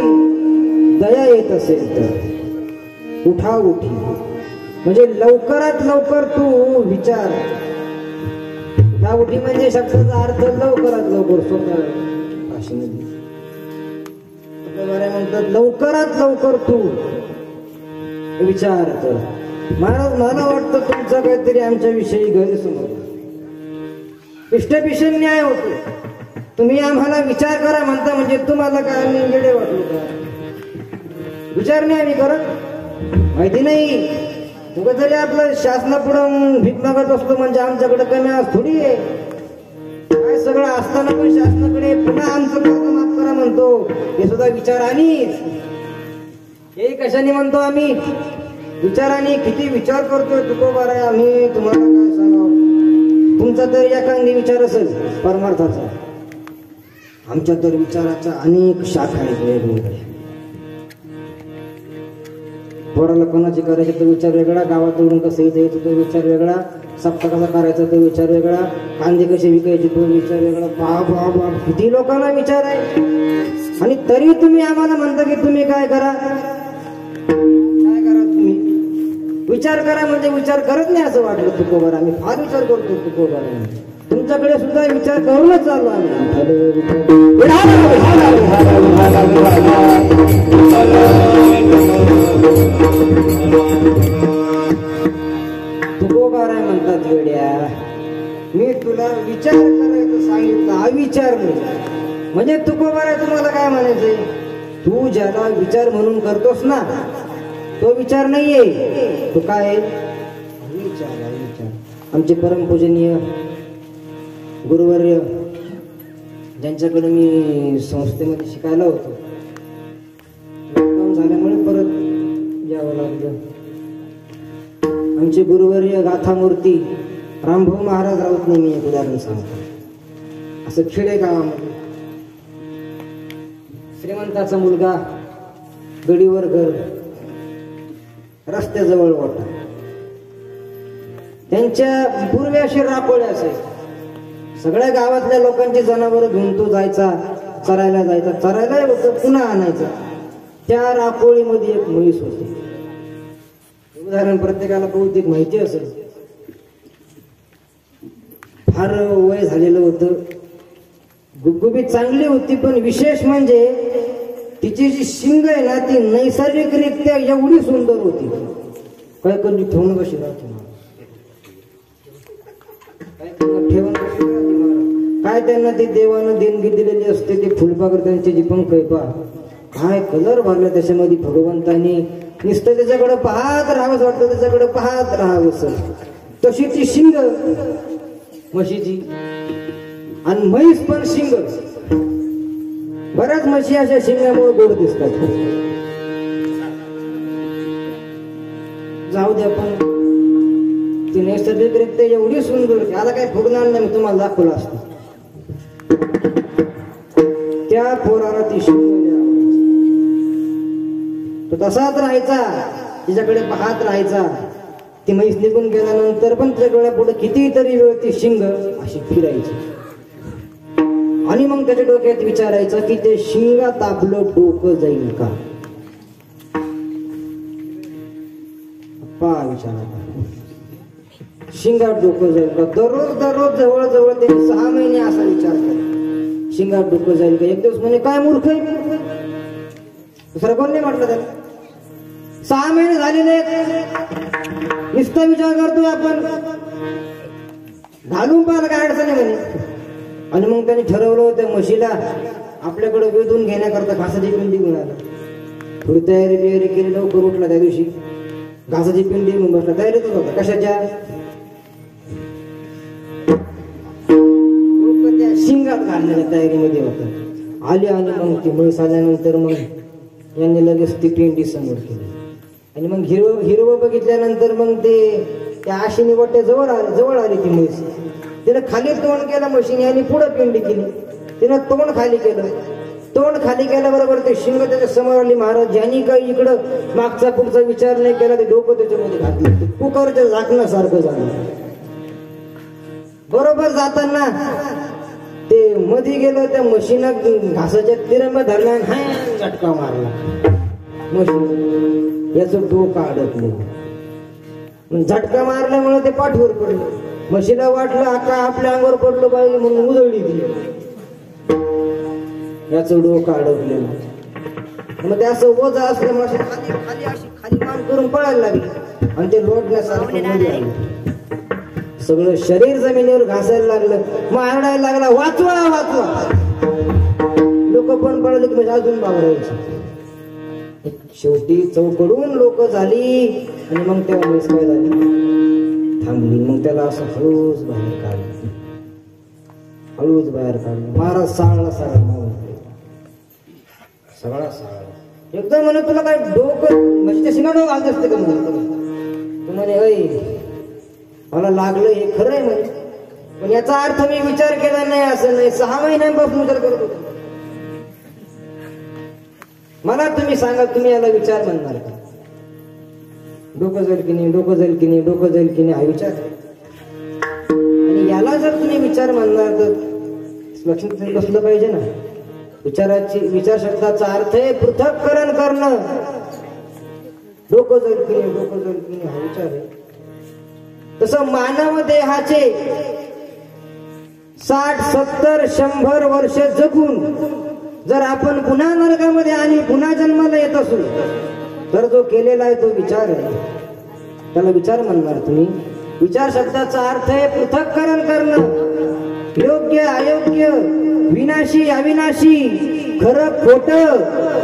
दया येत असेल तर उठा उठी म्हणजे लवकरात लवकर तू विचार. ह्या उठी म्हणजे शब्दाचा अर्थ लवकरात लवकर स्वतः भाषेमध्ये म्हणतात लवकरात लवकर तू विचार कर. मला वाटतं तुमचा काहीतरी आमच्या विषयी गैरसमज इष्टपिशन न्याय होतो. तुम्ही आम्हाला विचार करा म्हणता म्हणजे तुम्हाला काय आम्ही येडे वाटलो का? विचार नाही आम्ही करत माहिती नाही. तुला तरी आपलं शासनापुढं भीक मागत असतो म्हणजे आमच्याकडे कमी आज थोडी आहे. काय सगळं असताना पण शासनाकडे पुन्हा आमचं कर्ज माफ करा म्हणतो. हे सुद्धा विचारानेच. हे कशाने म्हणतो आम्ही? विचाराने. किती विचार करतोय तुकोबार आहे आम्ही तुम्हाला काय सांगावं. तुमचा तर एकांगी विचार असेल परमार्थाचा. आमच्या तर विचाराच्या अनेक शाखा आहेत वेगवेगळ्या. पोराला कोणाची करायची तो विचार वेगळा, गावातून कसं जायचं तो विचार वेगळा, सप्ता कसा करायचा तो विचार वेगळा, कांदे कसे विकायचे तो विचार वेगळा. बाप बाप बाप किती लोकांना विचार आहे. आणि तरी तुम्ही आम्हाला म्हणता की तुम्ही काय करा. काय करा तुम्ही? विचार करा म्हणजे विचार करत नाही असं वाटलं तुकोबार. आम्ही फार विचार करतो तुकोबार. तुमच्याकडे सुद्धा विचार करूनच चाललो आम्ही. तुकोबार आहे म्हणतात वेड्या. मी तुला विचार करायचं सांगितलं अविचार नाही. म्हणजे तुकोबार आहे तुम्हाला काय म्हणायचंय? तू ज्याला विचार म्हणून करतोस ना तो विचार नाहीये. तो काय विचार आहे. विचार. आमचे परमपूजनीय गुरुवर्य ज्यांच्याकडे मी संस्थेमध्ये शिकायला होतो लॉकडाऊन झाल्यामुळे परत यावं लागलं. आमचे गुरुवर्य गाथामूर्ती रामभाऊ महाराज राऊत ने मी एक उदाहरण सांगतो. असं खेडे गावामध्ये श्रीमंताचा मुलगा गडीवर घर रस्त्याजवळ वाटा. त्यांच्या पूर्वी अशी राखोळे असायचे. सगळ्या गावातल्या लोकांची जनावर घेऊन तो जायचा चरायला जायचा. चरायला होतं पुन्हा आणायचा. त्या राखोळीमध्ये एक म्हैस होती. उदाहरण प्रत्येकाला बहुतेक माहिती असेल. फार वय झालेलं होतं. गुबगुबीत चांगली होती पण विशेष म्हणजे तिची जी शिंग आहे ना ती नैसर्गिकरित्या एवढी सुंदर होती. काय कधी ठेवून कशी राहते ठेवून काय त्यांना ती देवानं देणगी दिलेली असते. ती फुलपाखर त्यांची जी पंख आहे पा काय कलर भरला त्याच्यामध्ये भगवंतानी. नुसतं त्याच्याकडे पाहत राहावंच वाटतं. त्याच्याकडे पाहत राहावंस. तशी ती शिंग म्हशीची आणि म्हैस पण शिंग. बऱ्याच म्हशी अशा शिंगामुळे गोड दिसतात. जाऊ द्या पण ती नैसर्गिकरित्या एवढी सुंदर होती. आता काय फुगणार नाही मी तुम्हाला दाखवलं असतं. त्या पोराला ती शिंग तो तसाच राहायचा. तिच्याकडे पाहत राहायचा. ती म्हैस निघून गेल्यानंतर पण त्याच्या पुढे कितीतरी वेळ ती शिंग अशी फिरायची. आणि मग त्याच्या डोक्यात विचारायचं की ते शिंगात आपलं डोकं जाईल का. विचारा शिंगात डोकं जाईल का. दररोज जवळजवळ त्यांनी 6 महिने असा विचार केला शिंगात डोकं जाईल का. एक दिवस म्हणे काय मूर्ख आहे. दुसरा कोण नाही म्हटलं त्याला. 6 महिने झालेले नुसता विचार करतोय आपण. घालून पाहिलं काय अडचण आहे म्हणे. आणि मग त्यांनी ठरवलं त्या म्हशीला आपल्याकडे वेधून घेण्याकरता घासाची पिंडी घेऊन आला. थोडी तयारी बियारी केली. लवकर उठला त्या दिवशी. घासाची पिंडी घेऊन बसला. तयारीतच होता. कशाच्या? शिंगात घालण्याच्या तयारीमध्ये होता. आली आणि मग ती म्हैस आल्यानंतर मग यांनी लगेच ती पिंडी समोर केली. आणि मग हिरवं बघितल्यानंतर मग ते त्या आशेने वाट्या जवळ आली ती म्हैस. तिने खाली तोंड केलं म्हशीने आणि पुढे पिंडी केली. तिनं तोंड खाली केलं. तोंड खाली केल्याबरोबर ते शिंग त्याच्या समोर आली. महाराज ज्यांनी काही इकडं मागचा पुढचा विचार नाही केला ते डोकं त्याच्यामध्ये घातलं. कुकरच्या झाकण्यासारखं झालं. बरोबर जाताना ते मध्ये गेलं. त्या म्हशीनं घासाच्या तिरंबा धरला आणि झटका मारला. म्हशी याचं डोकं अडकलं. झटका मारल्यामुळे ते पाठवर पडलं. म्हशीला वाटलं आका आपल्या अंगावर पडलो पाहिजे म्हणून उधळली ती. याचं डोकं अडकलेलं. मग ते असं ओझ असल्यामुळे अशी खाली खाली अशी खाली मान करून पळायला लागली आणि ते लोटण्यासारखं मध्ये आलं. सगळं शरीर जमिनीवर घासायला लागलं. मग आरडायला लागला वाचवा वाचवा. लोक पण पडले की म्हणजे अजून बाबरायची. शेवटी चौकडून लोक झाली आणि मग तेव्हा म्हैस काय झाली थांबली. मग त्याला असं हळूच बाहेर काढलं. हळूच बाहेर काढलं. महाराज साळला सगळा साळा एकदम म्हणे तुला काय डोकं म्हणजे शिंगा डोकं घालत असते का तू म्हणे ऐ मला लागलं हे खरं आहे म्हणजे. पण याचा अर्थ मी विचार केला नाही असं नाही. 6 महिन्यांपासून विचार करत होतो. मला तुम्ही सांगा तुम्ही याला विचार म्हणणार का? डोकं जाईल की नाही डोकं जाईल की नाही डोकं जाईल की नाही हा विचार. आणि याला जर तुम्ही विचार म्हणणार तर लक्षात बसलं पाहिजे ना. विचार शब्दाचा अर्थ आहे पृथक्करण करणं. डोकं जाईल की नाही डोकं जाईल की नाही हा विचार आहे. तसं मानव देहाचे 60, 70, 100 वर्ष जगून जर आपण पुन्हा नरकामध्ये आणि पुन्हा जन्माला येत असू तर जो केलेला आहे तो विचार आहे. त्याला विचार म्हणणार तुम्ही. विचार शब्दाचा अर्थ आहे पृथक्करण करणं. योग्य अयोग्य, विनाशी अविनाशी, खरं खोटं,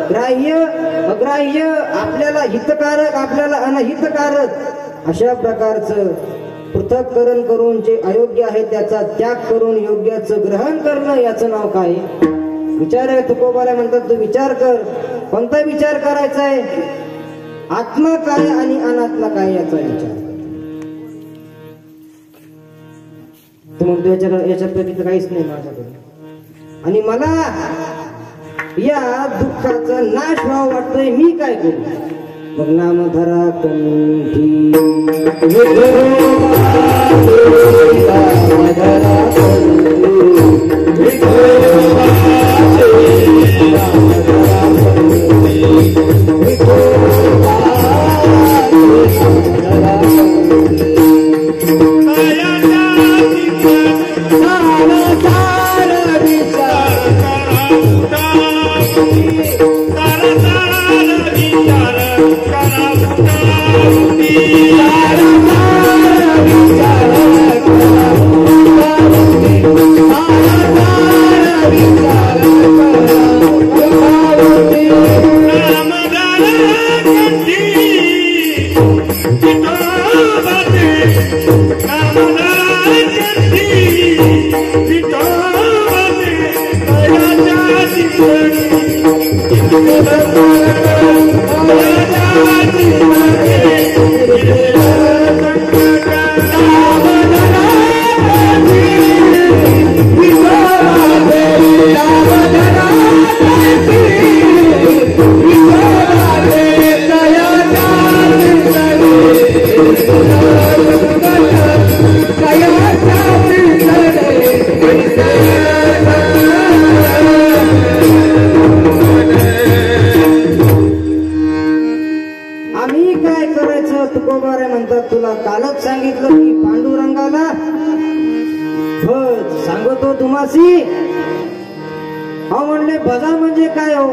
ग्राह्य अग्राह्य, आपल्याला हितकारक आपल्याला अनहितकारक अशा प्रकारचं पृथक्करण करून जे अयोग्य आहे त्याचा त्याग करून योग्याचं ग्रहण करणं याचं नाव काय? विचार आहे. तुकोबाला म्हणतात तू विचार कर. कोणता विचार करायचा आहे? आत्मा काय आणि अनात्मा काय याचा विचार. तू म्हणतो याच्यात तिथं काहीच नाही माझ्याकडे आणि मला या दुःखाचा नाश व्हावा वाटतोय. मी काय करू? मग नाम धरा कंठी तुला कालच सांगितलं की पांडुरंगाला भज सांगतो तुम्हासी. हा म्हणले भजा म्हणजे काय हो?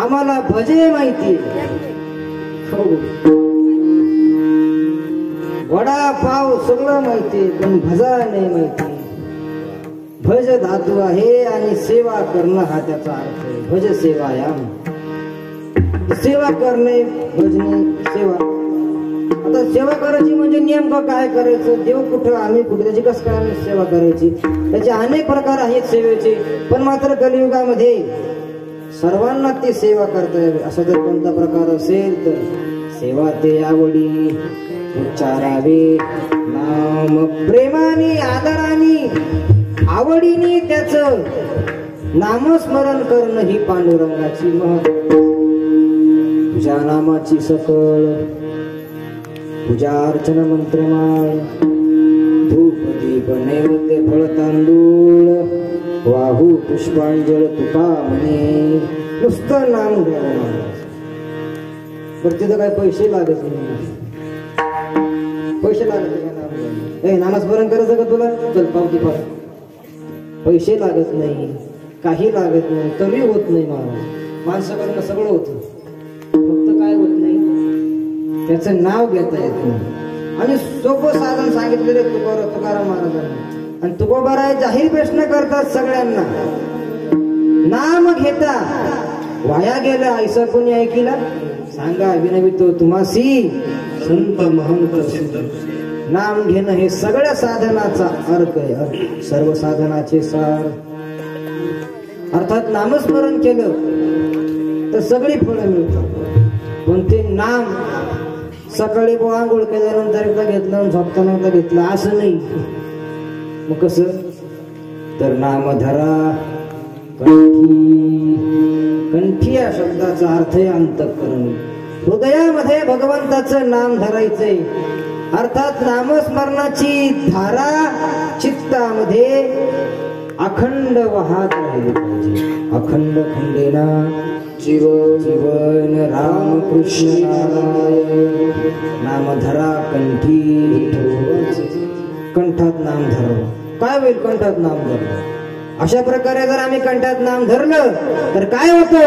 आम्हाला भजे माहिती. वडा पाव सगळं माहिती पण भजा नाही माहिती. भज धातू आहे आणि सेवा करणं हा त्याचा अर्थ आहे. भज सेवायाम, सेवा करणे भजने सेवा. आता सेवा करायची म्हणजे नेमकं काय करायचं? देव कुठं आम्ही कुठे, त्याची कसं काय आम्ही सेवा करायची? त्याचे अनेक प्रकार आहेत सेवेचे. पण मात्र कलियुगामध्ये सर्वांना ती सेवा करता यावी असा जर कोणता प्रकार असेल तर सेवा ते आवडी उच्चारावे. नाम प्रेमाने आदराने आवडीने त्याचं नामस्मरण करणं ही पांडुरंगाची महत्त्व. तुझ्या नामाची सकळ पूजा अर्चना मंत्रमाळ धूप दीप नैवेद्य फळ तांदूळ वाहू पुष्पांजळ तुका म्हणे नुसतं नाम घ्यावं. पण तिथं काय पैसे लागत नाही. पैसे लागत नाही का नाम? नामस्मरण करायचं का तुला? चल पावती पाठ. पैसे लागत नाही, काही लागत नाही, तरी होत नाही महाराज. माणसाकडनं सगळं होतं, फक्त काय होत नाही, त्याचं नाव घेता येत नाही. आणि सोपं साधन सांगितलेले तुकाराम महाराजांनी. आणि तुकोबाराय जाहीर प्रश्न करतात सगळ्यांना, नाम घेता वाया गेलं ऐसा कोणी ऐकिला? सांगा विनवितो तुम्हासी संत महंत सिद्ध. नाम घेणं हे सगळ्या साधनाचा अर्थ आहे, सर्व साधनाचे सार. अर्थात नामस्मरण केलं तर सगळी फळं मिळतात. पण ते नाम सकाळी आंघोळ केल्यानंतर एकदा घेतलं, झोपताना एकदा घेतलं असं नाही. मग कसं? तर नाम धरा कंठी. कंठी या शब्दाचा अर्थ आहे अंतःकरण. हृदयामध्ये भगवंताचं नाम धरायचंय. अर्थात नामस्मरणाची धारा चित्तामध्ये अखंड वाहत राहिली पाहिजे. अखंड खंडेना जीवन राम कृष्ण नारायण. नाम धरा कंठी. कंठात नाम धरावं. काय होईल कंठात नाम धरलं? अशा प्रकारे जर आम्ही कंठात नाम धरलं तर काय होतं?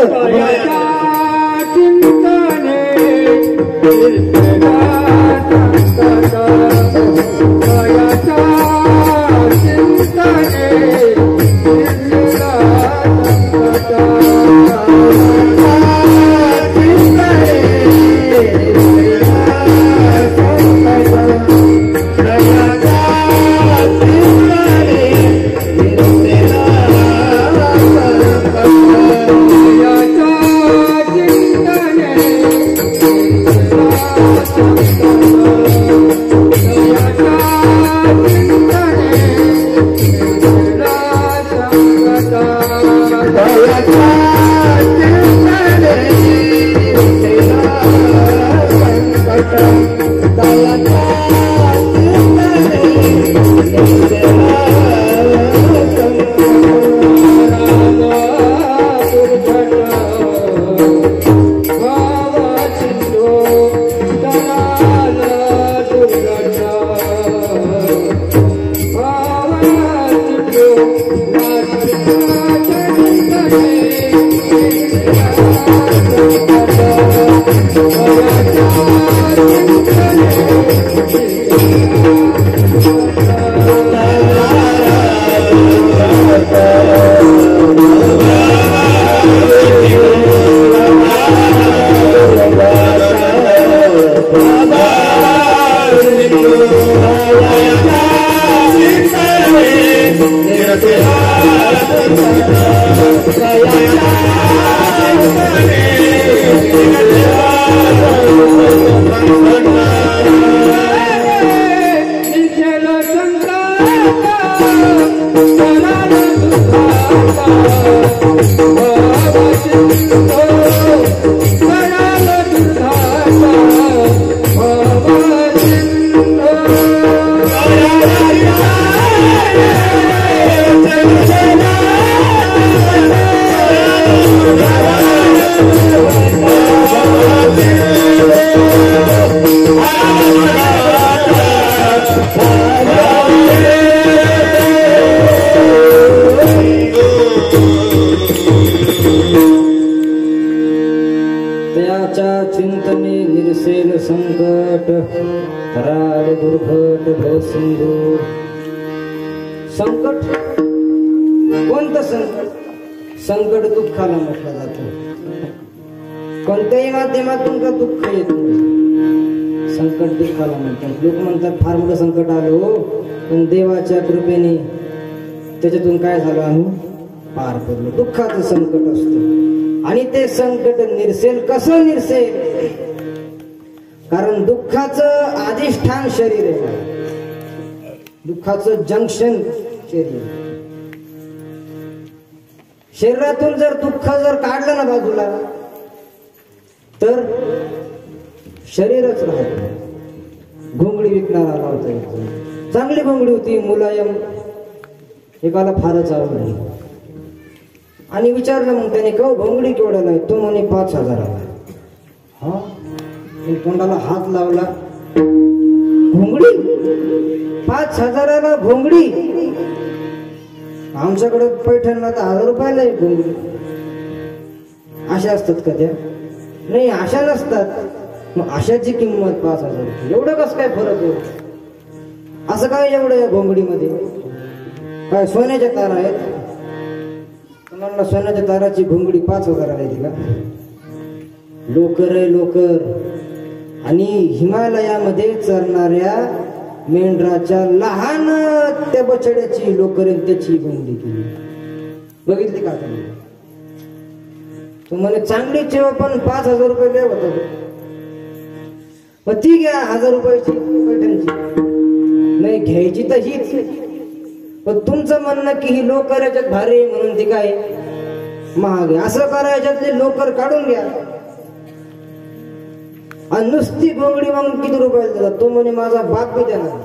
संकट कोणतं संकट? संकट दुःखाला म्हटलं जातं. कोणत्याही माध्यमातून का दुःख येत नाही, संकट दुःखाला म्हणतात. लोक म्हणतात फार मोठं संकट आलो, पण देवाच्या कृपेने त्याच्यातून काय झालं, आम्ही पार पडलो. दुःखाचं संकट असतं आणि ते संकट निरसेल. कसं निरसेल? कारण दुःखाचं अधिष्ठान शरीर आहे, दुःखाचं जंक्शन शरीर. शरीरातून जर दुःख जर काढलं ना बाजूला तर शरीरच राहत नाही. घोंगडी विकणारा आला होता, चांगली घोंगडी होती, मुलायम, एकाला फारच आवडली आणि विचारलं मग त्याने, का घोंगडी केवढ्याला आहे? तो म्हणे 5,000. हा मी तोंडाला हात लावला. घोंगडी 5,000ला घोंगडी. आमच्याकडे पैठणला तर 1,000 रुपयाला आहे घोंगडी. अशा असतात का त्या? नाही, अशा नसतात. मग अशाची किंमत 5,000 रुपये. एवढं कसं काय फरक आहे? असं काय एवढं या घोंगडीमध्ये? काय सोन्याच्या तारा आहेत? तुम्हाला सोन्याच्या ताराची घोंगडी 5,000ला येते का? लोकर आहे, लोकर. आणि हिमालयामध्ये चरणाऱ्या मेंढराच्या लहान त्या बछड्याची लोकर त्याची घोंगडी केली. बघितली का तुम्ही? तुम्हाला चांगली चेव पण 5,000 रुपये लय होतात. मग ती घ्या 1,000 रुपयाची पैठणची. नाही घ्यायची तर हीच. पण तुमचं म्हणणं की ही लोकर याच्यात भारी म्हणून ती काय महाग आहे. असं करा, याच्यातली लोकर काढून घ्या आणि नुसती घोंगडी मग किती रुपयाला देतात? तो म्हणे माझा बाप बी देणार.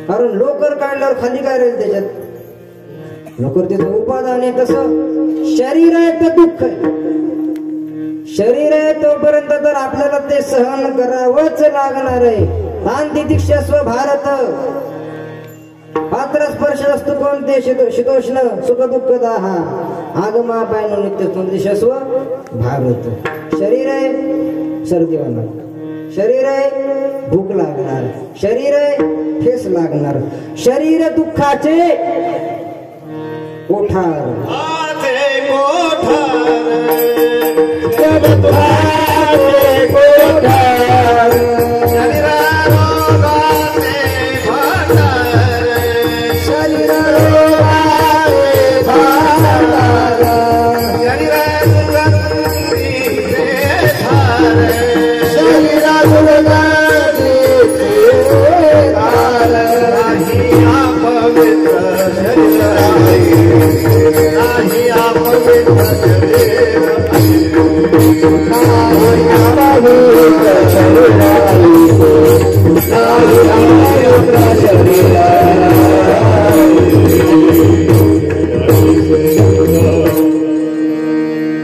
कारण लोकर काढल्यावर खाली काय राहील त्याच्यात? लोकर त्याचं उपादान आहे. तसं शरीर आहे तर दुःख आहे. शरीर आहे तोपर्यंत तर आपल्याला ते सहन करावंच लागणार आहे. तांतितिक्षस्व भारत. पात्र स्पर्श असतो कोणते? शीतोष्ण सुख दुःख दाहा आगमा पायनो नित्यस्व भारत. शरीर आहे सर्दी होणार, शरीर आहे भूक लागणार, शरीर आहे ठेस लागणार, शरीर दुःखाचे कोठार.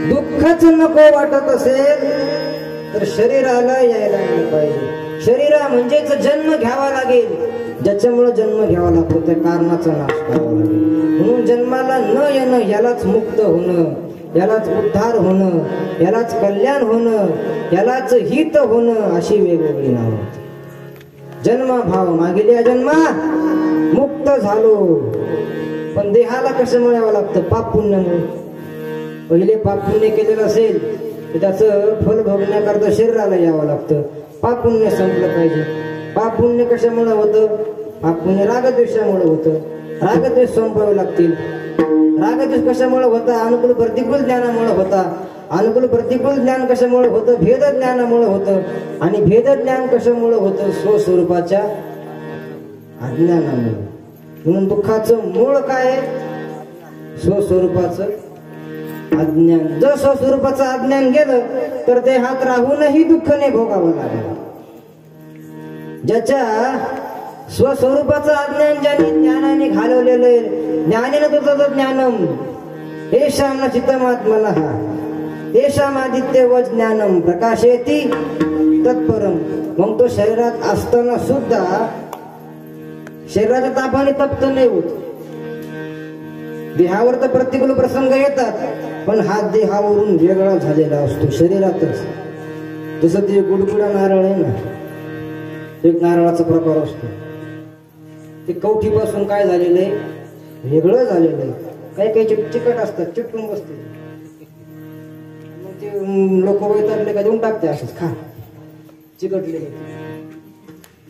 दुःखच नको वाटत असेल तर शरीराला यायला पाहिजे. शरीरा म्हणजेच जन्म घ्यावा लागेल. ज्याच्यामुळे जन्म घ्यावा लागतो त्या कारणाचा नाश करावा लागेल. म्हणून जन्माला न येणं यालाच मुक्त होणं, यालाच उद्धार होणं, यालाच कल्याण होणं, यालाच हित होणं अशी वेगवेगळी नावं. जन्मभाव मागेल्या जन्मा मुक्त झालो. पण देहाला कसं मिळावं लागतं? पाप पुण्यामुळे. पहिले पाप पुण्य केलेलं असेल तर त्याचं फल भोगण्याकरता शरीराला यावं लागतं. पाप पुण्य संपलं पाहिजे. पाप पुण्य कशामुळे होतं? पाप पुण्य रागद्वेषामुळे होतं. रागद्वेष संपवावे लागतील. रागद्वेष कशामुळे होता? अनुकूल प्रतिकूल ज्ञानामुळे होता. अनुकूल प्रतिकूल ज्ञान कशामुळे होतं? भेद ज्ञानामुळे होतं. आणि भेद ज्ञान कशामुळे होतं? स्वस्वरूपाच्या अज्ञानामुळे. म्हणून दुःखाचं मूळ काय? स्वस्वरूपाचं अज्ञान. जर स्वस्वरूपाचं अज्ञान गेलं तर देहात राहूनही दुःख नाही भोगावं लागेल. ज्याच्या स्वस्वरूपाचं अज्ञान ज्याने ज्ञानाने घालवलेलं आहे, ज्ञानेन तुझं ज्ञानम येषाम न चित्तमात्मनः येषामादित्य व ज्ञानम प्रकाशेती तत्परम. मग तो शरीरात असताना सुद्धा शरीराच्या तापाने तप्त नाही होत. देहावर तर प्रतिकूल प्रसंग येतात पण हा देहावरून वेगळा झालेला असतो शरीरातच. जसं ते गुडगुडा नारळ आहे ना, एक नारळाचा प्रकार असतो. ते कवठीपासून काय झालेलं आहे? वेगळं झालेलं आहे. काही काही चिकट असतात, चिटकून बसते. मग ते लोक वैतागले का देऊन टाकते असंच खा चिकटले.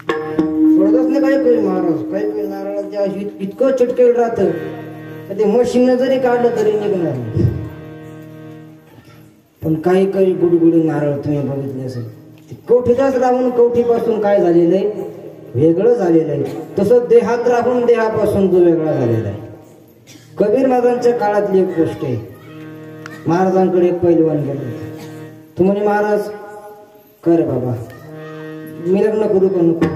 सोडतच नाही काही काही महाराज. काही काही नारळाच्या इतकं चिटकेल राहतं ते मशीन जरी काढलं तरी निघणार नाही. पण काही काही गुडगुडी नारळ तुम्ही बघितले असेल, कवठीतच राहून कवठीपासून काय झालेलं आहे? वेगळं झालेलं आहे. तसं देहात राहून देहापासून तो वेगळा झालेला आहे. कबीर महाराजांच्या काळातली एक गोष्ट आहे. महाराजांकडे एक पैलवान गेले. तू म्हणे महाराज कर बाबा, मी लग्न करू का नको?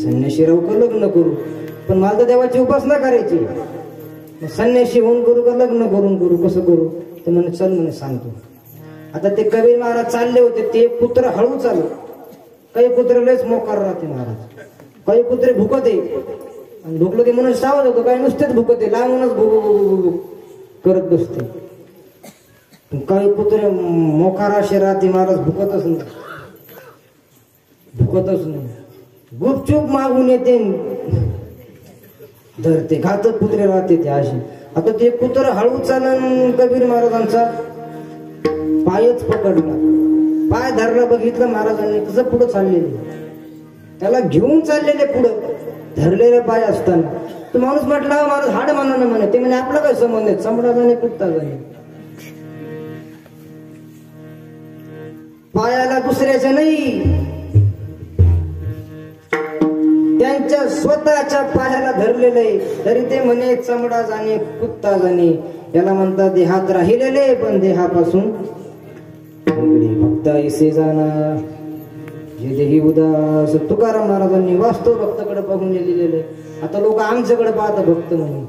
संन्याशी राहू का लग्न करू? पण मला तर देवाची उपासना करायची. संन्याशी होऊन करू का लग्न करून करू? कसं करू? तर म्हणे चल म्हणे सांगतो. आता ते कबीर महाराज चालले होते, ते कुत्र हळू चालू, काही कुत्रे लयच मोकार राहते महाराज, काही कुत्रे भुकते आणि भुकलं ते म्हणून सावध होतं, काही नुसतेच भुकते, लावूनच भुक करत बसते. काही कुत्रे मोकार असे राहते महाराज, भुकतच नाही, गुपचूप मागून येते, धरते, घातक कुत्रे राहते ते असे. आता ते कुत्र हळू चालन, कबीर महाराजांचा पायच पकडला, पाय धरला, बघितलं महाराजांनी कसं पुढं चाललेले, त्याला घेऊन चाललेले पुढं धरलेले पाय असताना. तो माणूस म्हटला महाराज हाड मानानं म्हणे, ते म्हणे आपला काय संबंध आहे, चमडा जाणे कुत्ता जाणे, पायाला दुसऱ्याच्या नाही, त्यांच्या स्वतःच्या पायाला धरलेलं आहे, तरी ते म्हणे चमडा जाणे कुत्ता जाणे. याला म्हणतात देहात राहिलेले पण देहापासून वेगळे, फक्त ऐसे जाणार जे देही उदास. तुकाराम महाराजांनी वास्तव भक्ताकडे बघून लिहिलेले. आता लोक आमच्याकडे पाहतात भक्त म्हणून,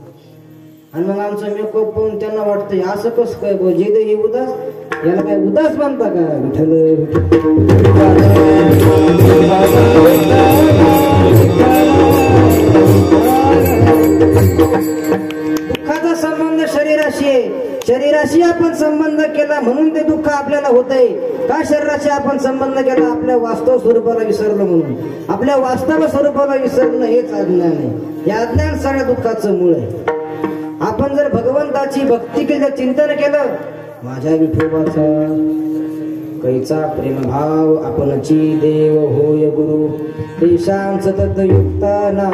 आणि मग आमचा मेकअप पाहून त्यांना वाटतंय असं कसं काय जे देही उदास, याला काय उदास म्हणता का? विठ्ठल दुःखाचा संबंध शरीराशी आहे, शरीराशी आपण संबंध केला म्हणून ते दुःख आपल्याला होतंय का? शरीराशी आपण संबंध केला आपल्या वास्तव स्वरूपाला विसरलो म्हणून. आपल्या वास्तव स्वरूपाला विसरणं हेच अज्ञान आहे. या अज्ञान सगळ्या दुःखाचं मूळ आहे. आपण जर भगवंताची भक्ती केली, चिंतन केलं, माझ्या विठोबाचा कैचा प्रेमभाव आपणची देव होय गुरु, तेषां सतत युक्तानां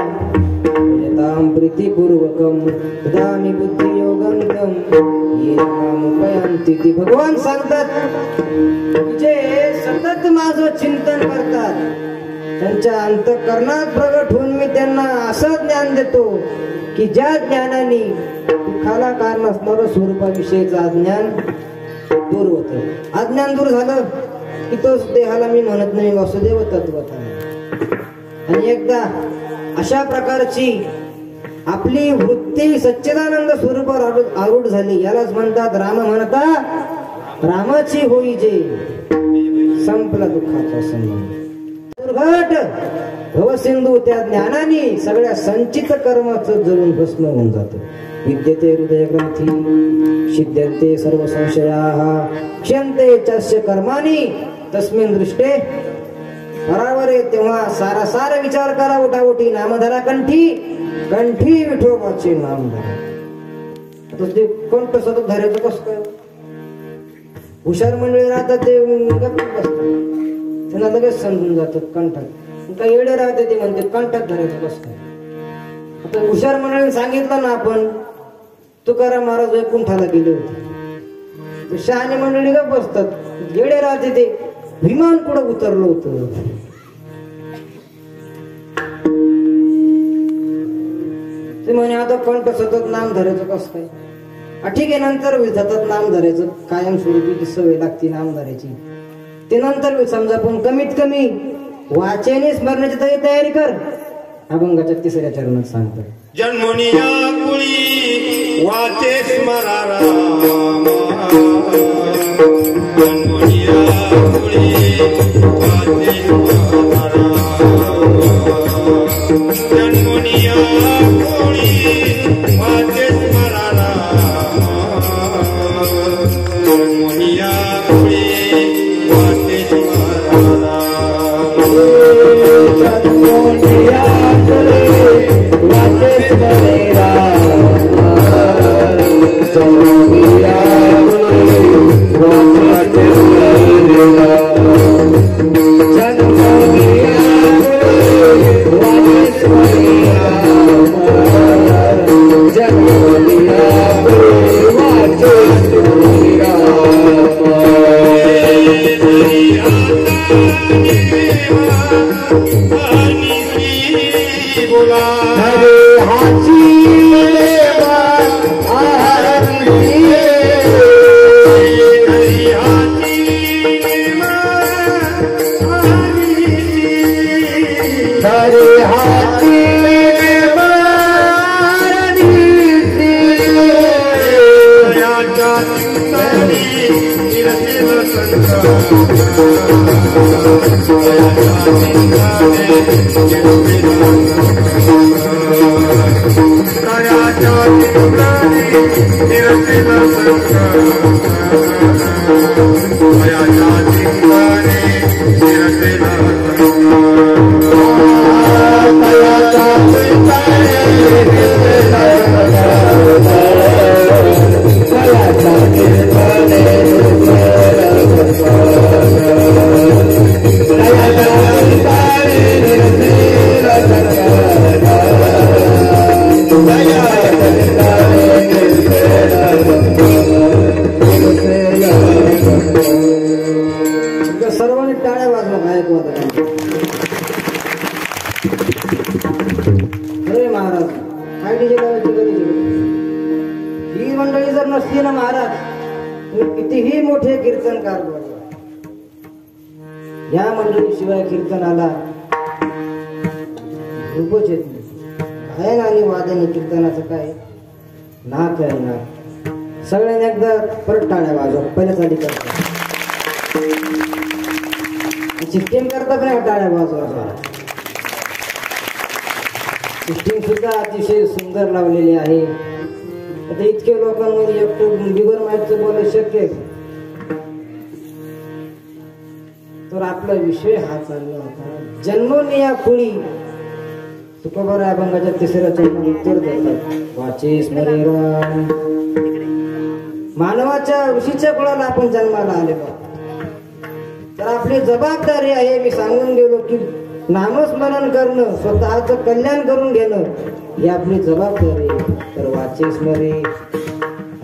यतां प्रीतिपूर्वकं ददामि बुद्धियोगन्तं येन मामुपयांति. ती भगवान सांगतात जे सतत माझं चिंतन करतात, त्यांच्या अंतःकरणात प्रगट होऊन मी त्यांना असं ज्ञान देतो की ज्या ज्ञानाने दुःखाला कारण असणारं स्वरूपाविषयीचं अज्ञान दूर होतं. अज्ञान दूर झालं की तोच देहाला मी म्हणत नाही वासुदेव तत्वता. आणि एकदा अशा प्रकारची आपली वृत्ती सच्चिदानंद स्वरूपावर आरूढ झाली, यालाच म्हणतात राम म्हणता रामाची होई जे, संपला दुःखाचा संबंध. दुर्घट भवसिंधू त्या ज्ञानाने सगळ्या संचित कर्माचं जळून भस्म होऊन जातं. विद्यते हृदय ग्रंथी सिद्ध्यन्ते सर्व संशयाः क्षयन्ते चास्य कर्माणि तस्मिन् दृष्टे परावरे. तेव्हा सारासार विचार करा, उठाउठी नामधरा कंठी, कंठी विठोबाचे नाम धरा. आता ते कंठ सतत धरायचं कसं काय? हुशार मंडळी राहतात ते गप्प बसतात, त्यांना लगेच समजून जातात कंठात. काही येडे राहते ते म्हणते कंठात धरायचं कसं काय? आता हुशार मंडळीने सांगितलं ना, आपण तुकाराम महाराज वैकुंठाला गेले होते, शहाणे मंडळी गप्प बसतात, येडे राहते ते विमान कुठं उतरलं होतं. ते म्हणे आता कंठ सतत नाम धरायचं कसं काय? ठीक आहे, नंतर सतत नाम धरायचं, कायमस्वरूपी सवय लागते नाम धरायची, ते नंतर समजा, पण कमीत कमी वाचेने स्मरणाची तयारी कर. अभंगाच्या 3ऱ्या चरणात सांगतात, जन्मोनिया कुळी वाचे स्मरा राम, जन्मोनिया कुळी वाचे स्मरा राम, जन्मोनिया कुळी वाचे स्मरा राम, जन्मोनिया कुळी वाचे स्मरा राम, जन्मोनिया वाचे स्मरे राम, जन्मोनिया वाचे स्मरे राम, जन्मोनिया वाचे स्मरे राम, जन्मोनिया वाचे स्मरे राम. हरे हाची हरे हाची सर्वांनी टाळ्या वाजवा गायक वादकांच्या. अरे महाराज काय डीजे लावायची गरज आहे? ही मंडळी जर नसली ना महाराज तर कितीही मोठे कीर्तनकार बनवा. या मंडळीशिवाय कीर्तनाला रूपच येत नाही. गायन आणि वादन कीर्तनाचं काय नाक आहे ना. सगळ्यांनी एकदा परत टाळ्या वाजवा. पहिल्याच आधी करतात सिस्टीम करता पण टाळ्या वाजवा. सिस्टीम सुद्धा अतिशय सुंदर लावलेली आहे. आता इतके लोकांमध्ये एकटं बिगर माहितीचं बोलायला शक्य आहे. तर आपला विषय हा चालला होता जन्मोनी या कुळी. तुकोबाराय अभंगाच्या तिसऱ्या चरणात उत्तर देतात वाचे स्मरण. मानवाच्या ऋषीच्या कुळाला आपण जन्माला आलेलो आहोत. तर आपली जबाबदारी आहे. मी सांगून गेलो की नामस्मरण करणं स्वतःचं कल्याण करून घेणं ही आपली जबाबदारी आहे. तर वाचे स्मरे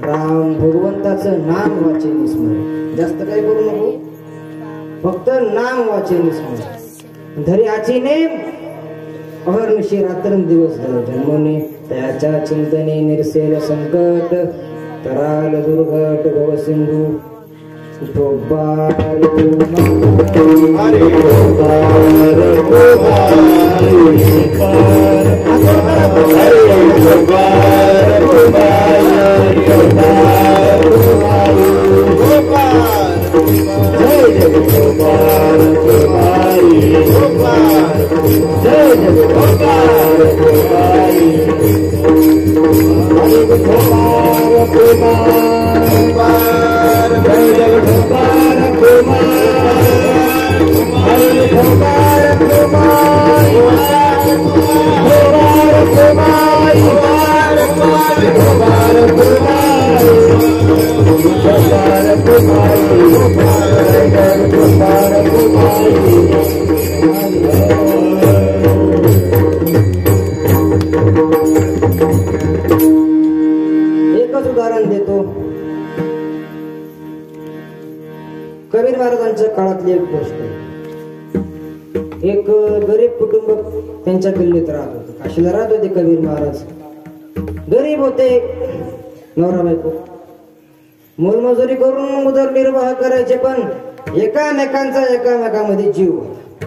राम भगवंताचं नाम वाचे स्मरे. जास्त काही करू नको. फक्त नाम वाचे स्मरे. धरी आची नेम अहर्निशी रात्रंदिवस जन्मोने त्याच्या चिंतने निरसेल संकट तराल दुर्घट भवसिंधू. एकच उदाहरण देतो. कबीर महाराजांच्या काळातली एक गोष्ट. एक गरीब कुटुंब त्यांच्या गल्लीत राहत होतं. काशीला राहत होते कबीर महाराज. गरीब होते. नवरा बायको मोलमजुरी करून उदरनिर्वाह करायचे. पण एकामेकांमध्ये जीव होता.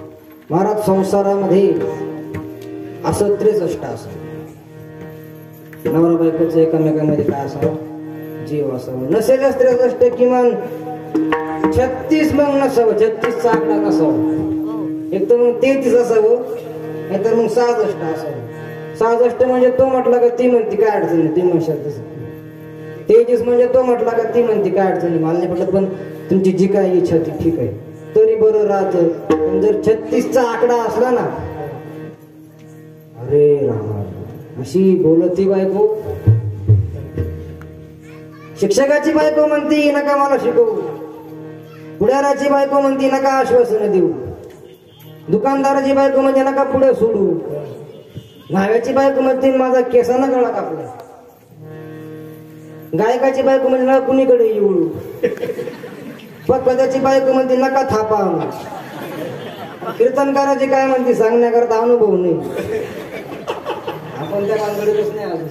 महाराज संसारामध्ये असं 63 असं नवरा बायकोचं एकामेकांमध्ये काय असावं जीव असावं. नसेल 63 किमान 36 मग नसावं. 36चा आकडा नसावा. एक तर मग 33 असावं नाही तर मग 66 असावं. 66 म्हणजे तो म्हटला का ती म्हणती काय अडचण नाही. ती म्हणशाल तसं. 33 म्हणजे तो म्हटला का ती म्हणती काय अडचण नाही. मला नाही पटत पण तुमची जी काय इच्छा ती ठीक आहे तरी बरं राहतं. पण जर 36चा आकडा असला ना अरे रामा अशी बोलती बायको. शिक्षकाची बायको म्हणती नका मला शिकवू. पुढाराची बायको म्हणती नका आश्वासन देऊ. दुकानदाराची बायको म्हणजे नका पुढे सोडू. न्हाव्याची बायको म्हणते माझा केसानं गळा कापला. गायकाची बायको म्हणजे नका कुणीकडे येऊ. पदाची बायको म्हणते नका थापा. कीर्तनकाराची काय म्हणते सांगण्याकरता अनुभव नाही. आपण त्या भानगडीतच नाही आलो.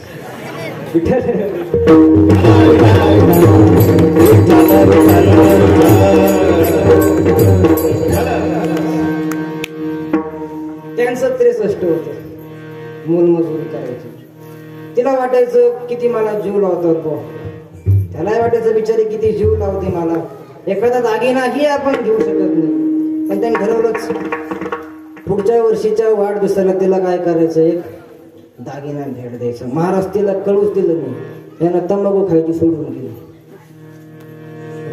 त्यांचं 63 होतं. मोलमजुरी करायची. तिला वाटायचं किती मला जीव लावतात बो. त्याला वाटायचं बिचारी किती जीव लावते मला. एखादा दागिनाही आपण घेऊ शकत नाही. पण त्यांनी ठरवलंच पुढच्या वर्षीच्या वाढदिवसाला तिला काय करायचं, एक दागिना भेट द्यायचा. महाराज तिला कळूच दिलं नाही, यानं तंबाखू खायची सोडून गेली.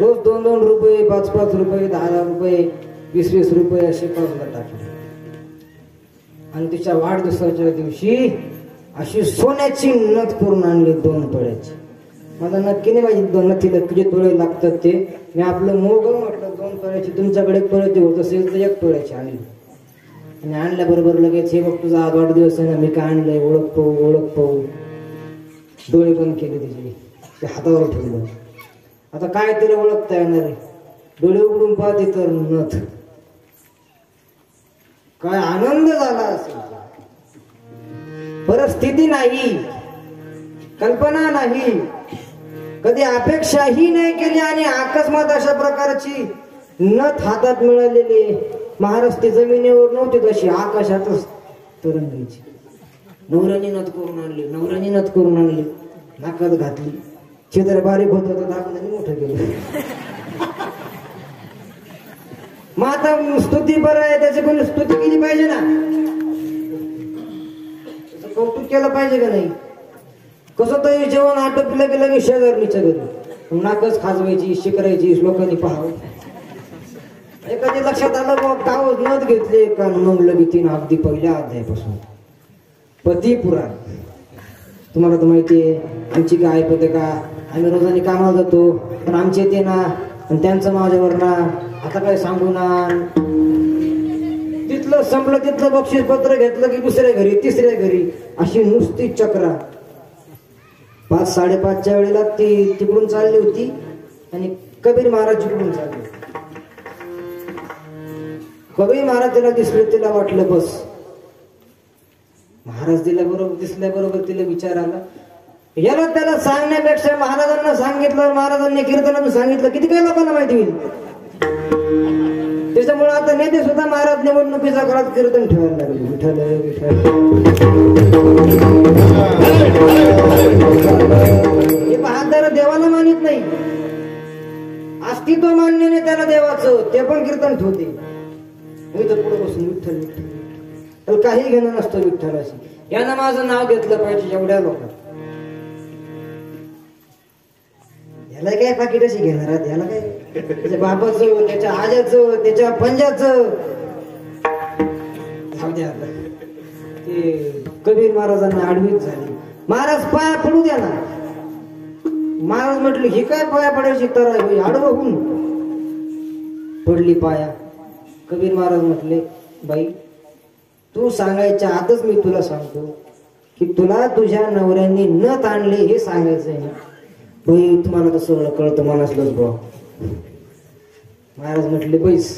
रोज 2-2 रुपये, 5-5 रुपये, 10 रुपये, 20-20 रुपये असे पाजला टाकले. आणि तिच्या वाढदिवसाच्या दिवशी अशी सोन्याची नथ करून आणली 2 तोळ्याची. मला नक्की नाही माहिती नथीला किती तोळे लागतात ते. मी आपलं मोगल म्हटलं 2 तोळ्याची, तुमच्याकडे 1 तोळ्याची होत असेल तर 1 तोळ्याची आणली. आणि आणल्याबरोबर लगेच हे बघ तुझा आज वाढदिवस आहे ना, मी काय आणलंय ओळख पाहू. डोळे बंद केले तिचे, ते हातावर ठेवलं. आता काय तिला ओळखता येणार आहे, डोळे उघडून पाहते तर नथ. काय आनंद झाला असेल. परिस्थिती नाही, कल्पना नाही, कधी अपेक्षाही नाही केली आणि अकस्मात अशा प्रकारची नथ हातात मिळालेली. महाराज ती जमिनीवर नव्हती तशी आकाशातच तरंगायची. नवऱ्याने नथ करून आणली, नाकात घातली. छिद्र बारीक होत तर दाखवल्याने मोठं केलं. मग आता स्तुती बरं आहे, त्याची पण स्तुती केली पाहिजे ना, त्याचं कौतुक केलं पाहिजे का नाही. कसं तरी जेवण आटोपलं गेलं की शेजारणीच्या घरी नाकच खाजवायची, शिकरायची, लोकांनी पाहावं. एखादी लक्षात आलं मग गावच नथ घेतली का, मग लगी 3 अगदी पहिल्या अध्यायापासून पती पुराण. तुम्हाला तर माहितीये आमची काय पते का, आम्ही रोजानी कामाला जातो पण आमचे ते ना आणि त्यांचं माझ्यावर ना, आता काय सांगू ना. तिथलं संपलं, तिथलं बक्षीस पत्र घेतलं की दुसऱ्या घरी, तिसऱ्या घरी, अशी नुसती चक्रा. 5-5:30च्या वेळेला ती तिकडून चालली होती आणि कबीर महाराज जिकडून चालले. कबीर महाराज तिला दिसले, तिला वाटलं बस. महाराज दिसल्याबरोबर तिला विचार आला. याला त्याला सांगण्यापेक्षा महाराजांना सांगितलं, महाराजांनी कीर्तनातून सांगितलं, किती काही लोकांना माहिती होईल. त्याच्यामुळे आता नेते सुद्धा महाराज निवडणुकीच्या काळात कीर्तन ठेवायला लागले, विठ्ठल विठ्ठल. हे बहादर देवाला मानित नाही, अस्तित्व मान्य नाही त्याला देवाचं, ते पण कीर्तन ठेवते. मी तर पुढे बसून विठ्ठल विठ्ठल, काही घेणं नसतं विठ्ठलाशी. यानं माझं नाव घेतलं पाहिजे एवढ्या लोकांना. याला काय पाकिटाशी घेणार आहात, याला काय त्याच्या बापाचं, त्याच्या आज्याचं, त्याच्या पंजाचं. ते कबीर महाराजांना आडवीच झाली. महाराज पाया पडू द्या ना. महाराज म्हटले ही काय पाया पडायची तर आडवं होऊन पडली पाया. कबीर महाराज म्हटले बाई तू सांगायच्या आतच मी तुला सांगतो की तुला तुझ्या नवऱ्यांनी नथ आणले हे सांगायचंय ना. बाई तुम्हाला तर सगळं कळतं, मनासलंच भाऊ. महाराज म्हटले बैस,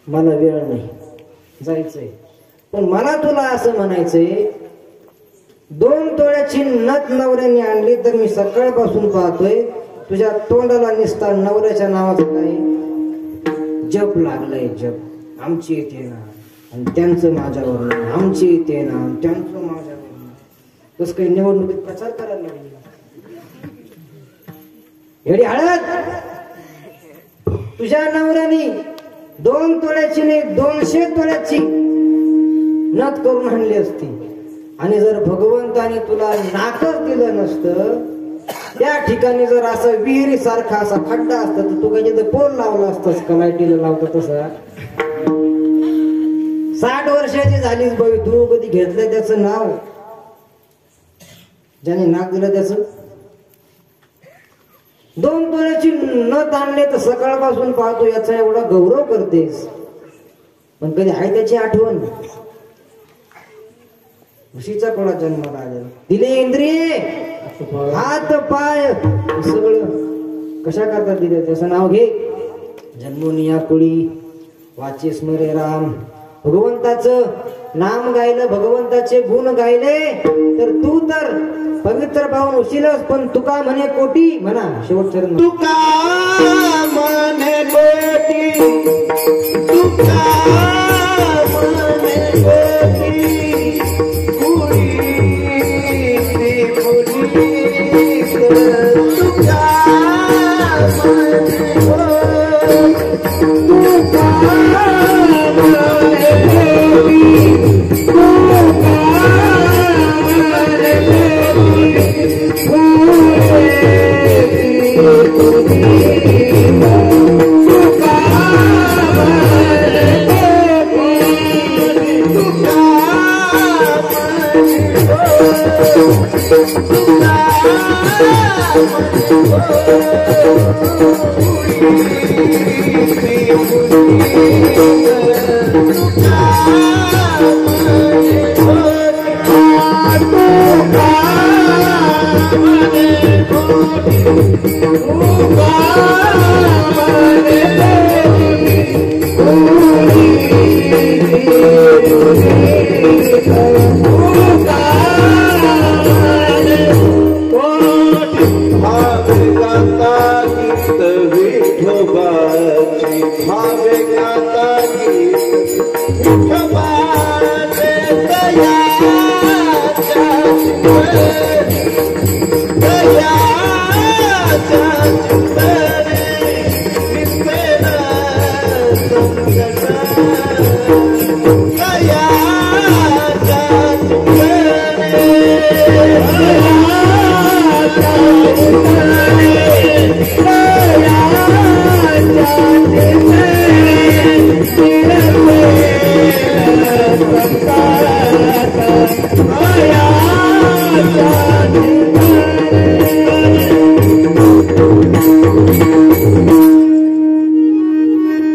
मला वेळ नाही, जायचंय. पण मला तुला असं म्हणायचंय, 2 तोळ्याची नथ नवऱ्याने आणली तर मी सकाळपासून पाहतोय तुझ्या तोंडाला निसता नवऱ्याच्या नावाचं काय जप लागलंय. जप आमची येते ना आणि त्यांचं माझ्यावर, आमची येते ना आणि त्यांचं माझ्यावर. तसं काही निवडणुकीत प्रचार करायला लागले. एवढी हळद तुझ्या नवऱ्याने 2 तोळ्याची नाही 200 तोळ्याची नथ करून आणली असती. आणि जर भगवंताने तुला नाकच दिलं नसतं, त्या ठिकाणी जर असं विहिरी सारखा असा खड्डा असता तर तू काही पोल लावला असतास का, लाईटीला लावता तसा. 60 वर्षाची झालीच बाई, तू कधी घेतलं त्याचं नाव, ज्याने नाक दिलं त्याचं. 2 तोळ्याची नथ आणले तर सकाळपासून पाहतो याचा एवढा गौरव करतेस, पण कधी आहे त्याची आठवण. म्हशीचा कोणा जन्माला आलेला, दिले इंद्रिये, हात पाय सगळं कशा करता दिले, त्याचं नाव घे. जन्मोनिया कुळी वाचे स्मरे राम. भगवंताचं नाम गायलं, भगवंताचे गुण गायले तर तू तर पवित्र पाहून उशिलच. पण तुका म्हणे कोटी, म्हणा शेवटचरण. तुका म्हणे कोटी, तुका म्हणे कोटी, कुळी कुळी तुका म्हणे कोटी, तुका म्हणे कोटी.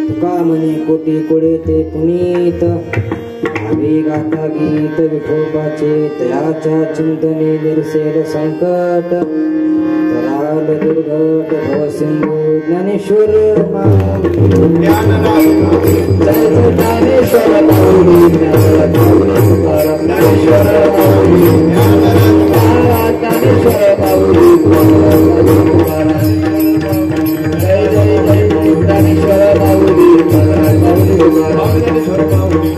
तुका म्हणे कोटी कोडे ते पुनीत भावी गाता गीत विठोबाचे तयाच्या चिंतने निर्सेल संकट तराल दुर्घट भव सिंधू ज्ञानेश्वर जय ज्ञानेश्वर माऊली ज्ञानेश्वर माऊली ज्ञानेश्वर माऊली जय जय जय ज्ञानेश्वर माऊली ज्ञानेश्वर माऊली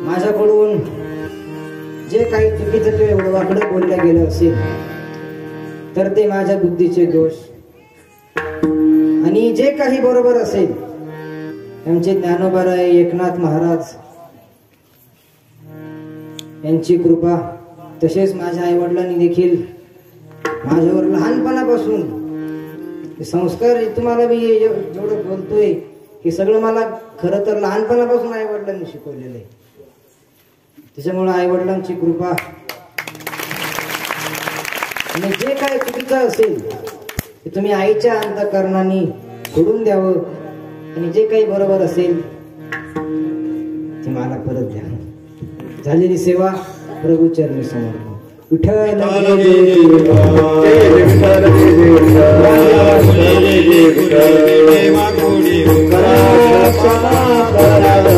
माझ्याकडून जे काही चुकीचं किंवा एवढं वाकडं बोललं गेलं असेल तर ते माझ्या बुद्धीचे दोष आणि जे काही बरोबर असेल आमचे ज्ञानोबाराय एकनाथ महाराज यांची कृपा तसेच माझ्या आई वडिलांनी देखील माझ्यावर लहानपणापासून संस्कार तुम्हाला मी जेवढं बोलतोय हे सगळं मला खरं तर लहानपणापासून आई वडिलांनी शिकवलेलं आहे. त्याच्यामुळे आई वडिलांची कृपा आणि जे काही चुकीचं असेल ते तुम्ही आईच्या अंतःकरणाने सोडून द्यावं आणि जे काही बरोबर असेल ते मला परत द्या. झालेली सेवा प्रभू चरणी समर्पण. विठ्ठल विठ्ठल